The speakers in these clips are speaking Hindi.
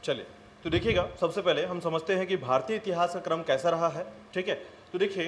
चलिए, तो देखिएगा, सबसे पहले हम समझते हैं कि भारतीय इतिहास का क्रम कैसा रहा है। ठीक है, तो देखिए,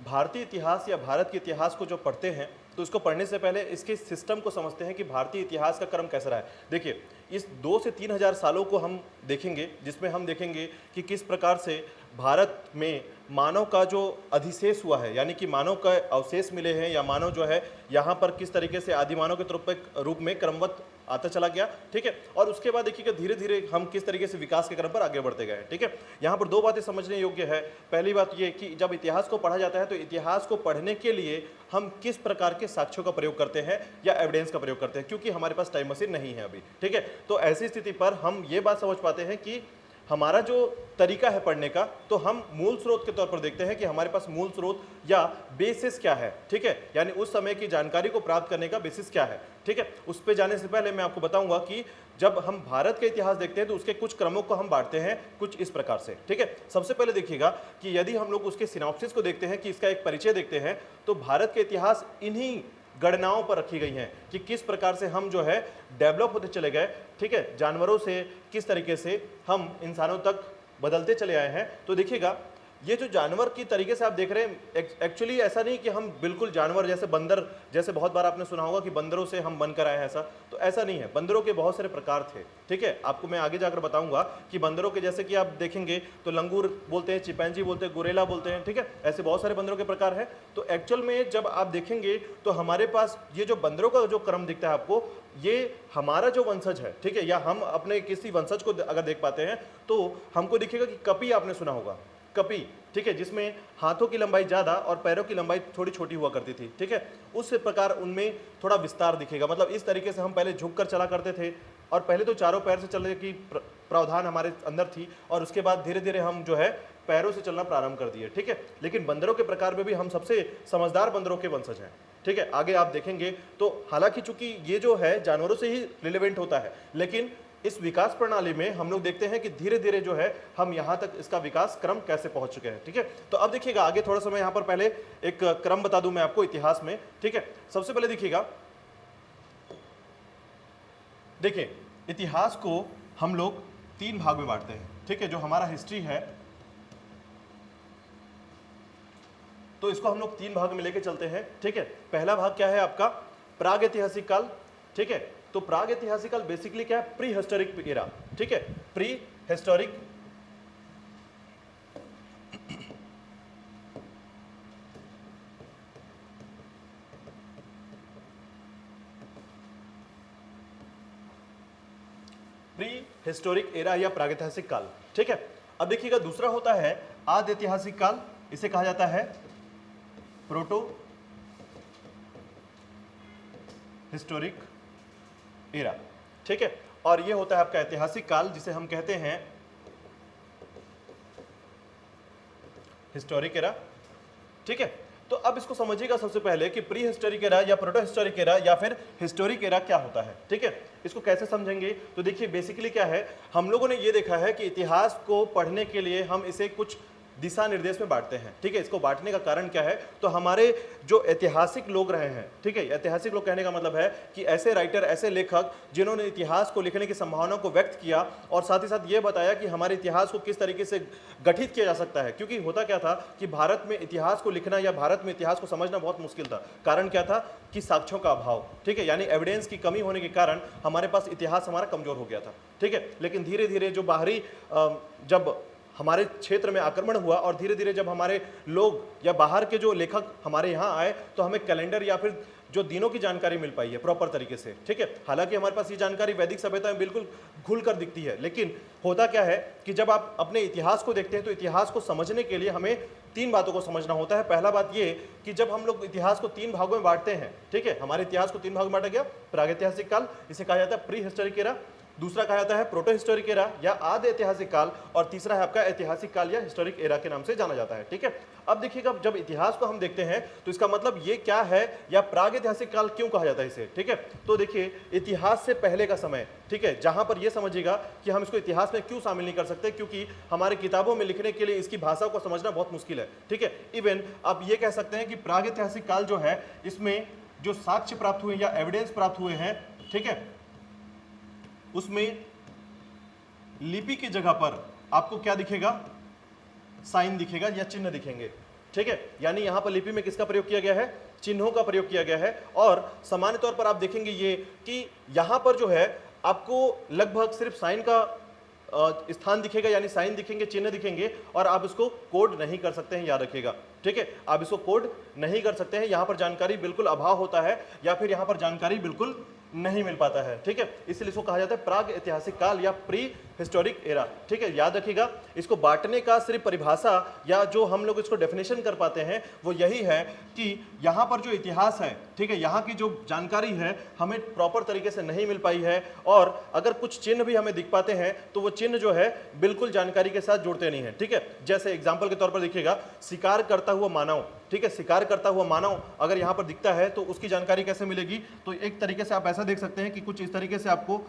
भारतीय इतिहास या भारत के इतिहास को जो पढ़ते हैं तो इसको पढ़ने से पहले इसके सिस्टम को समझते हैं कि भारतीय इतिहास का क्रम कैसा रहा है। देखिए, इस 2 से 3 हज़ार सालों को हम देखेंगे, जिसमें हम देखेंगे कि किस प्रकार से भारत में मानव का जो अधिशेष हुआ है, यानी कि मानव का अवशेष मिले हैं, या मानव जो है यहाँ पर किस तरीके से आदि मानव के रूप में क्रमवत आता चला गया। ठीक है, और उसके बाद देखिएगा धीरे धीरे हम किस तरीके से विकास के क्रम पर आगे बढ़ते गए। ठीक है, यहाँ पर 2 बातें समझने योग्य है। पहली बात ये कि जब इतिहास को पढ़ा जाता है तो इतिहास को पढ़ने के लिए हम किस प्रकार के साक्ष्यों का प्रयोग करते हैं या एविडेंस का प्रयोग करते हैं, क्योंकि हमारे पास टाइम मशीन नहीं है अभी। ठीक है, तो ऐसी स्थिति पर हम ये बात समझ पाते हैं कि हमारा जो तरीका है पढ़ने का, तो हम मूल स्रोत के तौर पर देखते हैं कि हमारे पास मूल स्रोत या बेसिस क्या है। ठीक है, यानी उस समय की जानकारी को प्राप्त करने का बेसिस क्या है। ठीक है, उस पे जाने से पहले मैं आपको बताऊंगा कि जब हम भारत का इतिहास देखते हैं तो उसके कुछ क्रमों को हम बांटते हैं कुछ इस प्रकार से। ठीक है, सबसे पहले देखिएगा कि यदि हम लोग उसके सिनॉप्सिस को देखते हैं, कि इसका एक परिचय देखते हैं, तो भारत के इतिहास इन्हीं गणनाओं पर रखी गई हैं कि किस प्रकार से हम जो है डेवलप होते चले गए। ठीक है, जानवरों से किस तरीके से हम इंसानों तक बदलते चले आए हैं। तो देखिएगा, ये जो जानवर की तरीके से आप देख रहे हैं, एक्चुअली ऐसा नहीं कि हम बिल्कुल जानवर जैसे बंदर, जैसे बहुत बार आपने सुना होगा कि बंदरों से हम बनकर आए हैं, ऐसा तो ऐसा नहीं है। बंदरों के बहुत सारे प्रकार थे। ठीक है, आपको मैं आगे जाकर बताऊंगा कि बंदरों के जैसे कि आप देखेंगे तो लंगूर बोलते हैं, चिंपैंजी बोलते हैं, गोरेला बोलते हैं। ठीक है, ऐसे बहुत सारे बंदरों के प्रकार हैं। तो एक्चुअल में जब आप देखेंगे तो हमारे पास ये जो बंदरों का जो क्रम दिखता है आपको, ये हमारा जो वंशज है। ठीक है, या हम अपने किसी वंशज को अगर देख पाते हैं तो हमको दिखेगा कि कपी आपने सुना होगा, कपी। ठीक है, जिसमें हाथों की लंबाई ज़्यादा और पैरों की लंबाई थोड़ी छोटी हुआ करती थी। ठीक है, उस प्रकार उनमें थोड़ा विस्तार दिखेगा। मतलब इस तरीके से हम पहले झुक कर चला करते थे, और पहले तो चारों पैर से चलने की प्रावधान हमारे अंदर थी, और उसके बाद धीरे धीरे हम जो है पैरों से चलना प्रारंभ कर दिए। ठीक है, लेकिन बंदरों के प्रकार में भी हम सबसे समझदार बंदरों के वंशज हैं। ठीक है, आगे आप देखेंगे तो हालांकि चूंकि ये जो है जानवरों से ही रिलेवेंट होता है, लेकिन इस विकास प्रणाली में हम लोग देखते हैं कि धीरे धीरे जो है हम यहां तक इसका विकास क्रम कैसे पहुंच चुके हैं। ठीक है, तो अब देखिएगा आगे थोड़ा सा मैं यहां पर पहले एक क्रम बता दूं मैं आपको इतिहास में। ठीक है, सबसे पहले देखिएगा, देखिए इतिहास को हम लोग 3 भाग में बांटते हैं। ठीक है, जो हमारा हिस्ट्री है तो इसको हम लोग 3 भाग में लेके चलते हैं। ठीक है, पहला भाग क्या है आपका, प्राग ऐतिहासिक काल। ठीक है, तो प्राग ऐतिहासिक काल बेसिकली क्या है, प्री हिस्टोरिक एरा। ठीक है, pre historic pre historic era या प्रागैतिहासिक काल। ठीक है, अब देखिएगा दूसरा होता है आद ऐतिहासिक काल, इसे कहा जाता है प्रोटो हिस्टोरिक एरा। ठीक है, और ये होता है आपका ऐतिहासिक काल जिसे हम कहते हैं हिस्टोरिक एरा। ठीक है, तो अब इसको समझिएगा सबसे पहले कि प्री हिस्टोरिक एरा या प्रोटो हिस्टोरिक एरा या फिर हिस्टोरिक एरा क्या होता है। ठीक है, इसको कैसे समझेंगे, तो देखिए बेसिकली क्या है, हम लोगों ने ये देखा है कि इतिहास को पढ़ने के लिए हम इसे कुछ दिशा निर्देश में बांटते हैं। ठीक है, इसको बांटने का कारण क्या है, तो हमारे जो ऐतिहासिक लोग रहे हैं, ठीक है, ऐतिहासिक लोग कहने का मतलब है कि ऐसे राइटर, ऐसे लेखक जिन्होंने इतिहास को लिखने की संभावना को व्यक्त किया और साथ ही साथ ये बताया कि हमारे इतिहास को किस तरीके से गठित किया जा सकता है। क्योंकि होता क्या था कि भारत में इतिहास को लिखना या भारत में इतिहास को समझना बहुत मुश्किल था। कारण क्या था कि साक्ष्यों का अभाव। ठीक है, यानी एविडेंस की कमी होने के कारण हमारे पास इतिहास हमारा कमजोर हो गया था। ठीक है, लेकिन धीरे धीरे जो बाहरी जब हमारे क्षेत्र में आक्रमण हुआ और धीरे धीरे जब हमारे लोग या बाहर के जो लेखक हमारे यहाँ आए तो हमें कैलेंडर या फिर जो दिनों की जानकारी मिल पाई है प्रॉपर तरीके से। ठीक है, हालांकि हमारे पास ये जानकारी वैदिक सभ्यता में बिल्कुल खुल कर दिखती है, लेकिन होता क्या है कि जब आप अपने इतिहास को देखते हैं तो इतिहास को समझने के लिए हमें 3 बातों को समझना होता है। पहला बात ये कि जब हम लोग इतिहास को 3 भागों में बांटते हैं, ठीक है, हमारे इतिहास को 3 भागों में बांटा गया, प्रागैतिहासिक काल इसे कहा जाता है प्री हिस्टोरिक एरा, दूसरा कहा जाता है प्रोटो हिस्टोरिक एरा या आद ऐतिहासिक काल, और तीसरा है आपका ऐतिहासिक काल या हिस्टोरिक एरा के नाम से जाना जाता है। ठीक है, अब देखिएगा जब इतिहास को हम देखते हैं तो इसका मतलब ये क्या है या प्राग ऐतिहासिक काल क्यों कहा जाता है इसे। ठीक है, तो देखिए इतिहास से पहले का समय, ठीक है, जहां पर यह समझिएगा कि हम इसको इतिहास में क्यों शामिल नहीं कर सकते, क्योंकि हमारी किताबों में लिखने के लिए इसकी भाषा को समझना बहुत मुश्किल है। ठीक है, इवन आप ये कह सकते हैं कि प्राग ऐतिहासिक काल जो है इसमें जो साक्ष्य प्राप्त हुए या एविडेंस प्राप्त हुए हैं, ठीक है, उसमें लिपि की जगह पर आपको क्या दिखेगा, साइन दिखेगा या चिन्ह दिखेंगे, ठीक है। यानी यहां पर लिपि में किसका प्रयोग किया गया है, चिन्हों का प्रयोग किया गया है। और सामान्य तौर पर आप देखेंगे ये कि यहां पर जो है आपको लगभग सिर्फ साइन का स्थान दिखेगा, यानी साइन दिखेंगे, चिन्ह दिखेंगे, और आप इसको कोड नहीं कर सकते हैं, याद रखिएगा, ठीक है। आप इसको कोड नहीं कर सकते हैं, यहां पर जानकारी बिल्कुल अभाव होता है या फिर यहां पर जानकारी बिल्कुल नहीं मिल पाता है, ठीक है। इसलिए इसको कहा जाता है प्राग ऐतिहासिक काल या प्री हिस्टोरिक एरा, ठीक है। याद रखिएगा, इसको बांटने का सिर्फ परिभाषा या जो हम लोग इसको डेफिनेशन कर पाते हैं वो यही है कि यहाँ पर जो इतिहास है, ठीक है, यहाँ की जो जानकारी है हमें प्रॉपर तरीके से नहीं मिल पाई है, और अगर कुछ चिन्ह भी हमें दिख पाते हैं तो वो चिन्ह जो है बिल्कुल जानकारी के साथ जुड़ते नहीं है, ठीक है। जैसे एग्जाम्पल के तौर पर देखिएगा, शिकार करता हुआ मानव, ठीक है, शिकार करता हुआ मानव अगर यहाँ पर दिखता है तो उसकी जानकारी कैसे मिलेगी, तो एक तरीके से आप ऐसा देख सकते हैं कि कुछ इस तरीके से आपको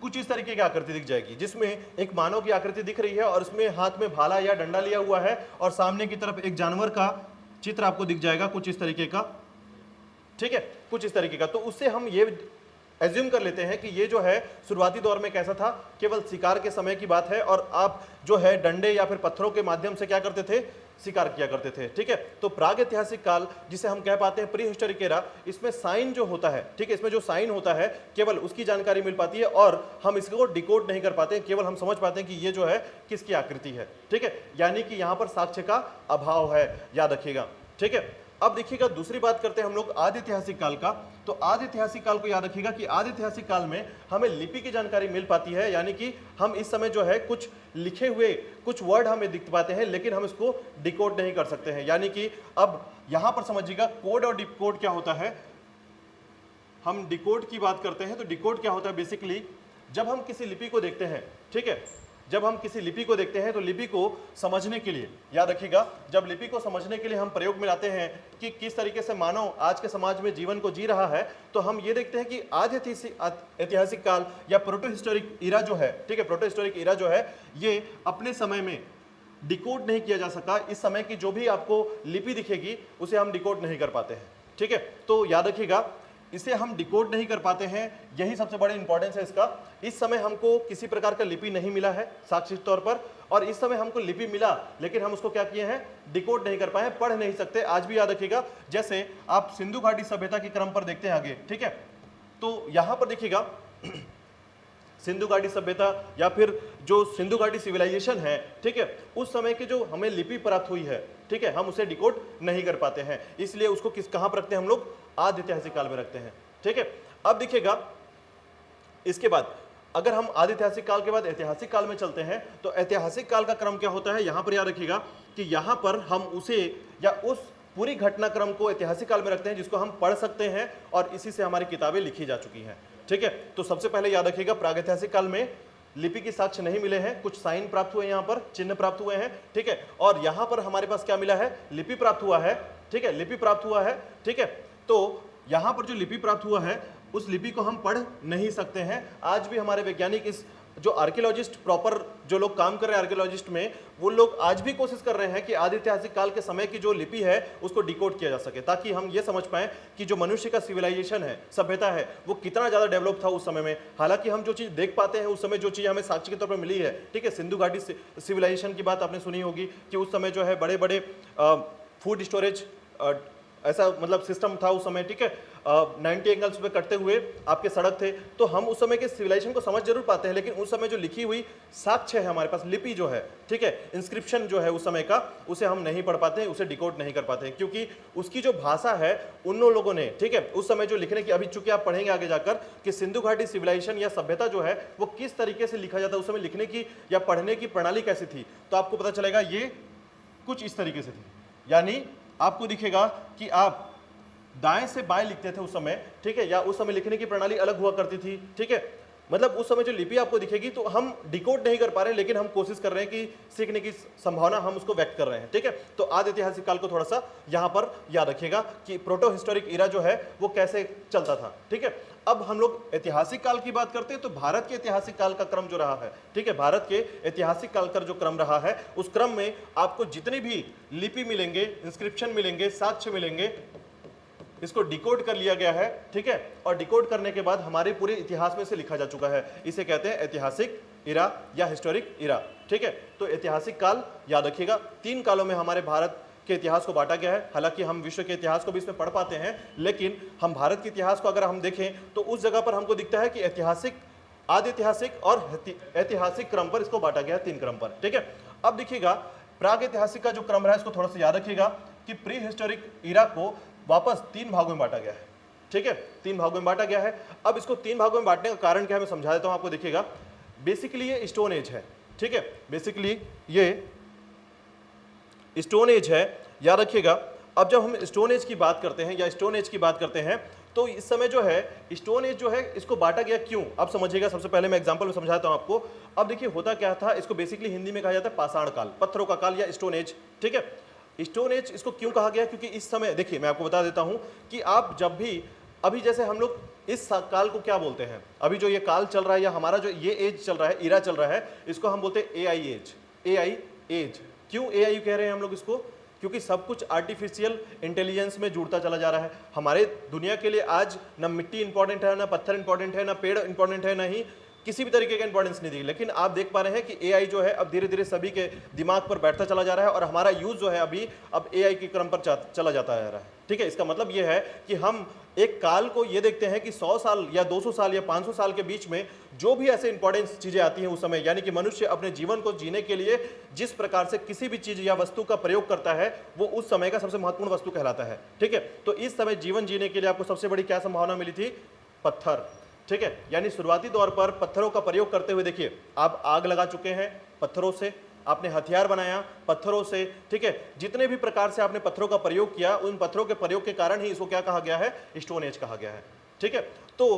कुछ इस तरीके की आकृति दिख जाएगी, जिसमें एक मानव की आकृति दिख रही है और उसमें हाथ में भाला या डंडा लिया हुआ है, और सामने की तरफ एक जानवर का चित्र आपको दिख जाएगा कुछ इस तरीके का, ठीक है, कुछ इस तरीके का। तो उससे हम ये एज्यूम कर लेते हैं कि ये जो है शुरुआती दौर में कैसा था, केवल शिकार के समय की बात है, और आप जो है डंडे या फिर पत्थरों के माध्यम से क्या करते थे, शिकार किया करते थे, ठीक है। तो प्राग ऐतिहासिक काल जिसे हम कह पाते हैं प्री हिस्टोरिक एरा, इसमें साइन जो होता है, ठीक है, इसमें जो साइन होता है केवल उसकी जानकारी मिल पाती है, और हम इसको डिकोड नहीं कर पाते, केवल हम समझ पाते हैं कि ये जो है किसकी आकृति है, ठीक है। यानी कि यहां पर साक्ष्य का अभाव है, याद रखिएगा, ठीक है। अब देखिएगा, दूसरी बात करते हैं हम लोग आदि ऐतिहासिक काल का। तो आदि ऐतिहासिक काल को याद रखिएगा कि आदि ऐतिहासिक काल में हमें लिपि की जानकारी मिल पाती है, यानी कि हम इस समय जो है कुछ लिखे हुए कुछ वर्ड हमें दिख पाते हैं, लेकिन हम इसको डिकोड नहीं कर सकते हैं। यानी कि अब यहां पर समझिएगा, कोड और डिकोड क्या होता है। हम डिकोड की बात करते हैं तो डिकोड क्या होता है, बेसिकली जब हम किसी लिपि को देखते हैं, ठीक है, जब हम किसी लिपि को देखते हैं तो लिपि को समझने के लिए, याद रखिएगा, जब लिपि को समझने के लिए हम प्रयोग में लाते हैं कि किस तरीके से मानव आज के समाज में जीवन को जी रहा है, तो हम ये देखते हैं कि आज ऐतिहासिक काल या प्रोटो हिस्टोरिक इरा जो है, ठीक है, प्रोटो हिस्टोरिक इरा जो है, ये अपने समय में डिकोड नहीं किया जा सका। इस समय की जो भी आपको लिपि दिखेगी उसे हम डिकोड नहीं कर पाते हैं, ठीक है। तो याद रखिएगा, इसे हम डिकोड नहीं कर पाते हैं, यही सबसे बड़ा इंपॉर्टेंस है इसका। इस समय हमको किसी प्रकार का लिपि नहीं मिला है साक्षी तौर पर, और इस समय हमको लिपि मिला लेकिन हम उसको क्या किए हैं, डिकोड नहीं कर पाए, पढ़ नहीं सकते। आज भी याद रखिएगा, जैसे आप सिंधु घाटी सभ्यता के क्रम पर देखते हैं आगे, ठीक है, तो यहां पर देखिएगा सिंधु घाटी सभ्यता या फिर जो सिंधु घाटी सिविलाइजेशन है, ठीक है, उस समय की जो हमें लिपि प्राप्त हुई है, ठीक है, हम उसे डिकोड नहीं कर पाते हैं, इसलिए उसको कहां पर रखते हैं हम लोग, आदि ऐतिहासिक काल में रखते हैं, ठीक है। अब देखिएगा, इसके बाद अगर हम आदि ऐतिहासिक काल के बाद ऐतिहासिक काल में चलते हैं तो ऐतिहासिक काल का क्रम क्या होता है, यहां पर याद रखिएगा कि यहां पर हम उसे या उस पूरी घटनाक्रम को ऐतिहासिक काल में रखते हैं जिसको हम पढ़ सकते हैं, और इसी से हमारी किताबें लिखी जा चुकी हैं, ठीक है। तो सबसे पहले याद रखिएगा, प्रागैतिहासिक काल में लिपि के साक्ष्य नहीं मिले हैं, कुछ साइन प्राप्त हुए, यहाँ पर चिन्ह प्राप्त हुए हैं, ठीक है, और यहाँ पर हमारे पास क्या मिला है, लिपि प्राप्त हुआ है, ठीक है, लिपि प्राप्त हुआ है, ठीक है। तो यहाँ पर जो लिपि प्राप्त हुआ है उस लिपि को हम पढ़ नहीं सकते हैं। आज भी हमारे वैज्ञानिक, इस जो आर्कियोलॉजिस्ट प्रॉपर जो लोग काम कर रहे हैं आर्कियोलॉजिस्ट में, वो लोग आज भी कोशिश कर रहे हैं कि आदि ऐतिहासिक काल के समय की जो लिपि है उसको डिकोड किया जा सके, ताकि हम ये समझ पाएं कि जो मनुष्य का सिविलाइजेशन है, सभ्यता है, वो कितना ज़्यादा डेवलप था उस समय में। हालांकि हम जो चीज़ देख पाते हैं उस समय, जो चीज़ हमें साक्ष्य के तौर पर मिली है, ठीक है, सिंधु घाटी सिविलाइजेशन की बात आपने सुनी होगी कि उस समय जो है बड़े बड़े फूड स्टोरेज ऐसा मतलब सिस्टम था उस समय, ठीक है, 90 एंगल्स पे कटते हुए आपके सड़क थे। तो हम उस समय के सिविलाइजेशन को समझ जरूर पाते हैं, लेकिन उस समय जो लिखी हुई साक्ष्य है हमारे पास, लिपि जो है, ठीक है, इंस्क्रिप्शन जो है उस समय का, उसे हम नहीं पढ़ पाते हैं, उसे डिकोड नहीं कर पाते हैं, क्योंकि उसकी जो भाषा है उन लोगों ने, ठीक है, उस समय जो लिखने की, अभी चूंकि आप पढ़ेंगे आगे जाकर कि सिंधु घाटी सिविलाइजेशन या सभ्यता जो है वो किस तरीके से लिखा जाता है, उस समय लिखने की या पढ़ने की प्रणाली कैसी थी, तो आपको पता चलेगा ये कुछ इस तरीके से थी। यानी आपको दिखेगा कि आप दाएं से बाएं लिखते थे उस समय, ठीक है, या उस समय लिखने की प्रणाली अलग हुआ करती थी, ठीक है, मतलब उस समय जो लिपि आपको दिखेगी तो हम डिकोड नहीं कर पा रहे, लेकिन हम कोशिश कर रहे हैं कि सीखने की संभावना हम उसको व्यक्त कर रहे हैं, ठीक है। तो आदि ऐतिहासिक काल को थोड़ा सा यहां पर याद रखिएगा कि प्रोटो हिस्टोरिक इरा जो है वो कैसे चलता था, ठीक है। अब हम लोग ऐतिहासिक काल की बात करते हैं तो भारत के ऐतिहासिक काल का क्रम जो रहा है, ठीक है, भारत के ऐतिहासिक काल का जो क्रम रहा है उस क्रम में आपको जितनी भी लिपि मिलेंगे, इंस्क्रिप्शन मिलेंगे, साक्ष्य मिलेंगे, इसको डिकोड कर लिया गया है, ठीक है, और डिकोड करने के बाद हमारे पूरे इतिहास में से लिखा जा चुका है। इसे कहते हैं ऐतिहासिक इरा या हिस्टोरिक इरा, ठीक है। तो ऐतिहासिक काल याद रखिएगा, 3 कालों में हमारे भारत के इतिहास को बांटा गया है। हालांकि हम विश्व के इतिहास को भी इसमें पढ़ पाते हैं, लेकिन हम भारत के इतिहास को अगर हम देखें तो उस जगह पर हमको दिखता है कि ऐतिहासिक, आदि ऐतिहासिक और ऐतिहासिक क्रम पर इसको बांटा गया है, 3 क्रम पर, ठीक है। अब देखिएगा प्राग ऐतिहासिक का जो क्रम रहा है इसको थोड़ा सा याद रखिएगा कि प्री हिस्टोरिक इरा को वापस 3 भागों में बांटा गया है, ठीक है, 3 भागों में बांटा गया है। अब इसको 3 भागों में बांटने का कारण क्या है मैं समझा देता हूं आपको। देखिएगा बेसिकली ये स्टोन एज है, ठीक है, बेसिकली ये स्टोन एज है, याद रखिएगा। अब जब हम स्टोन एज की बात करते हैं या स्टोन एज की बात करते हैं तो इस समय जो है स्टोन एज जो है इसको बांटा गया क्यों, अब समझिएगा। सबसे पहले मैं एग्जांपल में समझाता हूं आपको। अब देखिए होता क्या था, इसको बेसिकली हिंदी में कहा जाता है पाषाण काल, पत्थरों का काल या स्टोन एज, ठीक है। स्टोन एज इसको क्यों कहा गया, क्योंकि इस समय देखिए मैं आपको बता देता हूं कि आप जब भी, अभी जैसे हम लोग इस काल को क्या बोलते हैं, अभी जो ये काल चल रहा है या हमारा जो ये एज चल रहा है, इरा चल रहा है, इसको हम बोलते हैं एआई एज, एआई एज। क्यों एआई कह रहे हैं हम लोग इसको, क्योंकि सब कुछ आर्टिफिशियल इंटेलिजेंस में जुड़ता चला जा रहा है। हमारे दुनिया के लिए आज ना मिट्टी इंपॉर्टेंट है, ना पत्थर इंपॉर्टेंट है, ना पेड़ इंपॉर्टेंट है, ना ही किसी भी तरीके का इंपॉर्टेंस नहीं दी। लेकिन आप देख पा रहे हैं कि एआई जो है अब धीरे धीरे सभी के दिमाग पर बैठता चला जा रहा है और हमारा यूज जो है अभी अब एआई के क्रम पर चला जाता जा रहा है, ठीक है। इसका मतलब ये है कि हम एक काल को ये देखते हैं कि 100 साल या 200 साल या 500 साल के बीच में जो भी ऐसे इंपॉर्टेंट चीजें आती हैं उस समय, यानी कि मनुष्य अपने जीवन को जीने के लिए जिस प्रकार से किसी भी चीज या वस्तु का प्रयोग करता है वो उस समय का सबसे महत्वपूर्ण वस्तु कहलाता है, ठीक है। तो इस समय जीवन जीने के लिए आपको सबसे बड़ी क्या संभावना मिली थी, पत्थर, ठीक है। यानी शुरुआती दौर पर पत्थरों का प्रयोग करते हुए देखिए आप आग लगा चुके हैं पत्थरों से, आपने हथियार बनाया पत्थरों से, ठीक है। जितने भी प्रकार से आपने पत्थरों का प्रयोग किया, उन पत्थरों के प्रयोग के कारण ही इसको क्या कहा गया है, स्टोन एज कहा गया है, ठीक है। तो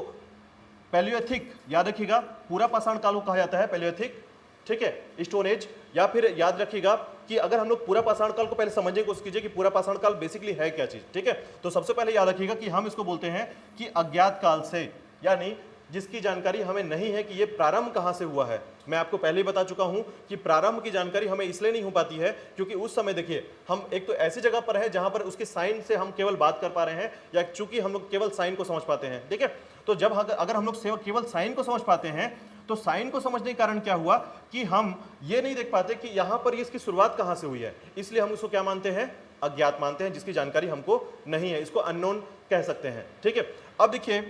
पैलियोथिक याद रखिएगा, पूरा पाषाण काल को कहा जाता है पैलियोथिक, ठीक है, स्टोन एज। या फिर याद रखिएगा कि अगर हम लोग पूरा पाषाण काल को पहले समझने की कोशिश कीजिए कि पूरा पाषाण काल बेसिकली है क्या चीज, ठीक है। तो सबसे पहले याद रखिएगा कि हम इसको बोलते हैं कि अज्ञात काल से, यानी जिसकी जानकारी हमें नहीं है कि ये प्रारंभ कहां से हुआ है। मैं आपको पहले ही बता चुका हूं कि प्रारंभ की जानकारी हमें इसलिए नहीं हो पाती है क्योंकि उस समय देखिए हम एक तो ऐसी जगह पर है जहां पर उसके साइन से हम केवल बात कर पा रहे हैं, या चूंकि हम लोग केवल साइन को समझ पाते हैं, ठीक है। तो जब अगर हम लोग केवल साइन को समझ पाते हैं तो साइन को समझने के कारण क्या हुआ कि हम ये नहीं देख पाते कि यहां पर इसकी शुरुआत कहां से हुई है, इसलिए हम उसको क्या मानते हैं, अज्ञात मानते हैं, जिसकी जानकारी हमको नहीं है, इसको अननोन कह सकते हैं, ठीक है। अब देखिए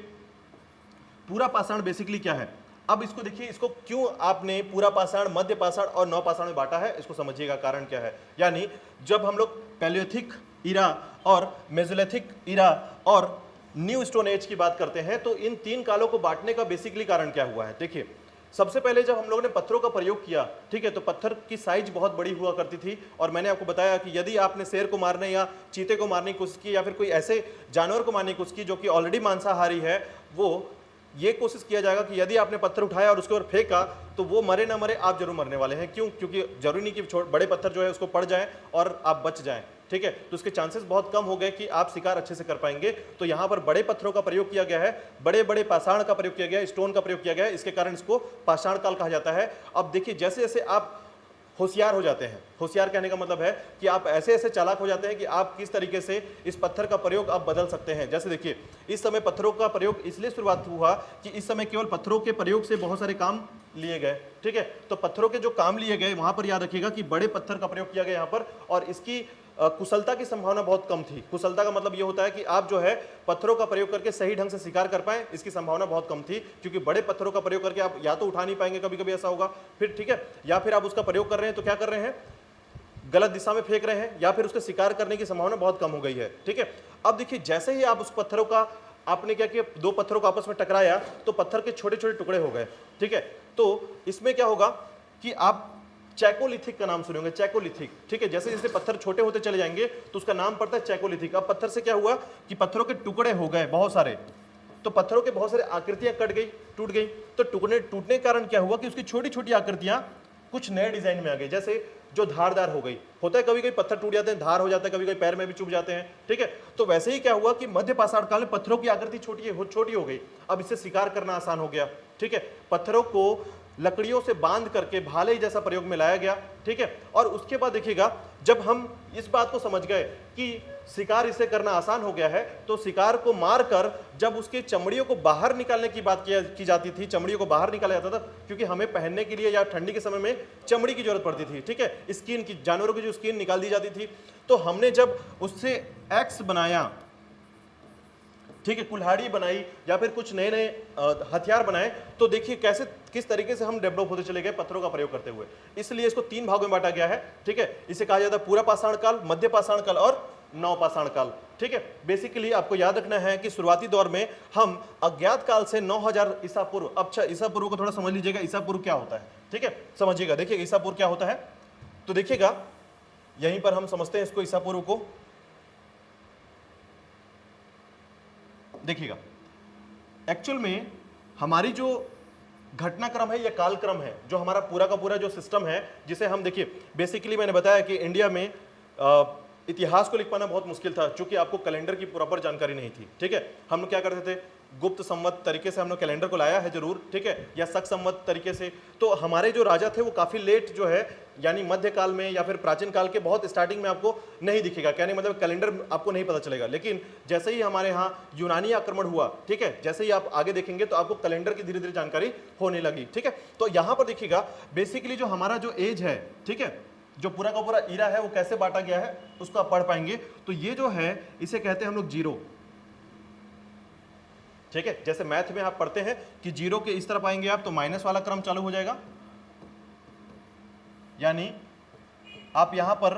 पूरा पाषाण बेसिकली क्या है, अब इसको देखिए, इसको क्यों आपने पूरा पाषाण, मध्य पाषाण और नव पाषाण में बांटा है, इसको समझिएगा कारण क्या है। यानी जब हम लोग पैलियोथिक इरा और मेसोलिथिक इरा और न्यू स्टोन एज की बात करते हैं तो इन 3 कालों को बांटने का बेसिकली कारण क्या हुआ है। देखिए सबसे पहले जब हम लोगों ने पत्थरों का प्रयोग किया, ठीक है, तो पत्थर की साइज बहुत बड़ी हुआ करती थी और मैंने आपको बताया कि यदि आपने शेर को मारने या चीते को मारने की कोशिश की या फिर कोई ऐसे जानवर को मारने की कोशिश की जो कि ऑलरेडी मांसाहारी है, वो ये कोशिश किया जाएगा कि यदि आपने पत्थर उठाया और उसके ऊपर फेंका तो वो मरे ना मरे आप जरूर मरने वाले हैं। क्यों? क्योंकि जरूरी नहीं कि बड़े पत्थर जो है उसको पड़ जाएं और आप बच जाएं, ठीक है। तो उसके चांसेस बहुत कम हो गए कि आप शिकार अच्छे से कर पाएंगे। तो यहाँ पर बड़े पत्थरों का प्रयोग किया गया है, बड़े बड़े पाषाण का प्रयोग किया गया है, स्टोन का प्रयोग किया गया है, इसके कारण इसको पाषाण काल कहा जाता है। अब देखिए जैसे जैसे आप होशियार हो जाते हैं, होशियार कहने का मतलब है कि आप ऐसे ऐसे चालाक हो जाते हैं कि आप किस तरीके से इस पत्थर का प्रयोग आप बदल सकते हैं। जैसे देखिए इस समय पत्थरों का प्रयोग इसलिए शुरुआत हुआ कि इस समय केवल पत्थरों के प्रयोग से बहुत सारे काम लिए गए, ठीक है। तो पत्थरों के जो काम लिए गए वहां पर याद रखिएगा कि बड़े पत्थर का प्रयोग किया गया यहाँ पर, और इसकी कुशलता की संभावना बहुत कम थी। कुशलता का मतलब ये होता है कि आप जो है पत्थरों का प्रयोग करके सही ढंग से शिकार कर पाए, इसकी संभावना बहुत कम थी, क्योंकि बड़े पत्थरों का प्रयोग करके आप या तो उठा नहीं पाएंगे, कभी कभी ऐसा होगा फिर, ठीक है, या फिर आप उसका प्रयोग कर रहे हैं तो क्या कर रहे हैं, गलत दिशा में फेंक रहे हैं, या फिर उसका शिकार करने की संभावना बहुत कम हो गई है, ठीक है। अब देखिए जैसे ही आप उस पत्थरों का, आपने क्या किया, 2 पत्थरों को आपस में टकराया तो पत्थर के छोटे छोटे टुकड़े हो गए, ठीक है। तो इसमें क्या होगा कि आप चैकोलिथिक का नाम सुने होंगे, चैकोलिथिक, ठीक है। जैसे जैसे पत्थर छोटे होते चले जाएंगे तो उसका नाम पड़ता है चैकोलिथिक। अब पत्थर से क्या हुआ कि पत्थरों के टुकड़े हो गए बहुत सारे, तो पत्थरों के बहुत सारे आकृतियां कट गई, टूट गई। तो टूटने के कारण क्या हुआ कि उसकी छोटी छोटी आकृतियां कुछ नए डिजाइन में आ गई, जैसे जो धारदार हो गई। होता है कभी कभी पत्थर टूट जाते हैं, धार हो जाता है, कभी कभी पैर में भी चुभ जाते हैं, ठीक है। तो वैसे ही क्या हुआ कि मध्य पाषाण काल में पत्थरों की आकृति छोटी हो गई। अब इससे शिकार करना आसान हो गया, ठीक है। पत्थरों को लकड़ियों से बांध करके भाले जैसा प्रयोग में लाया गया, ठीक है। और उसके बाद देखिएगा जब हम इस बात को समझ गए कि शिकार इसे करना आसान हो गया है, तो शिकार को मारकर जब उसके चमड़ियों को बाहर निकालने की बात की जाती थी, चमड़ियों को बाहर निकाला जाता था, क्योंकि हमें पहनने के लिए या ठंडी के समय में चमड़ी की जरूरत पड़ती थी, ठीक है, स्किन की, जानवरों की जो स्किन निकाल दी जाती थी। तो हमने जब उससे एक्स बनाया, ठीक है, कुल्हाड़ी बनाई या फिर कुछ नए नए हथियार बनाए, तो देखिए कैसे किस तरीके से हम डेवलप होते चले गए पत्थरों का प्रयोग करते हुए। इसलिए इसको 3 भागों में बांटा गया है, ठीक है। इसे कहा जाता है पूरा पाषाण काल, मध्य पाषाण काल और नवपाषाण काल, ठीक है। बेसिकली आपको याद रखना है कि शुरुआती दौर में हम अज्ञात काल से 9000 ईसा पूर्व, अच्छा ईसा पूर्व को थोड़ा समझ लीजिएगा, ईसा पूर्व क्या होता है, ठीक है, समझिएगा। देखिए ईसा पूर्व क्या होता है, तो देखिएगा यहीं पर हम समझते हैं इसको, ईसा पूर्व को देखिएगा। एक्चुअल में हमारी जो घटनाक्रम है या कालक्रम है, जो हमारा पूरा का पूरा जो सिस्टम है, जिसे हम देखिए बेसिकली मैंने बताया कि इंडिया में इतिहास को लिख पाना बहुत मुश्किल था, क्योंकि आपको कैलेंडर की प्रॉपर जानकारी नहीं थी, ठीक है। हम लोग क्या करते थे, गुप्त संवत तरीके से हमने कैलेंडर को लाया है जरूर, ठीक है, या शक संवत तरीके से। तो हमारे जो राजा थे वो काफी लेट जो है, यानी मध्यकाल में या फिर प्राचीन काल के बहुत स्टार्टिंग में आपको नहीं दिखेगा, कहने मतलब कैलेंडर आपको नहीं पता चलेगा। लेकिन जैसे ही हमारे यहाँ यूनानी आक्रमण हुआ, ठीक है, जैसे ही आप आगे देखेंगे तो आपको कैलेंडर की धीरे धीरे जानकारी होने लगी, ठीक है। तो यहाँ पर देखिएगा बेसिकली जो हमारा जो एज है, ठीक है, जो पूरा का पूरा ईरा है वो कैसे बांटा गया है उसको आप पढ़ पाएंगे। तो ये जो है इसे कहते हैं हम लोग जीरो, ठीक है। जैसे मैथ में आप पढ़ते हैं कि जीरो के इस तरफ आएंगे आप तो माइनस वाला क्रम चालू हो जाएगा, यानी आप यहां पर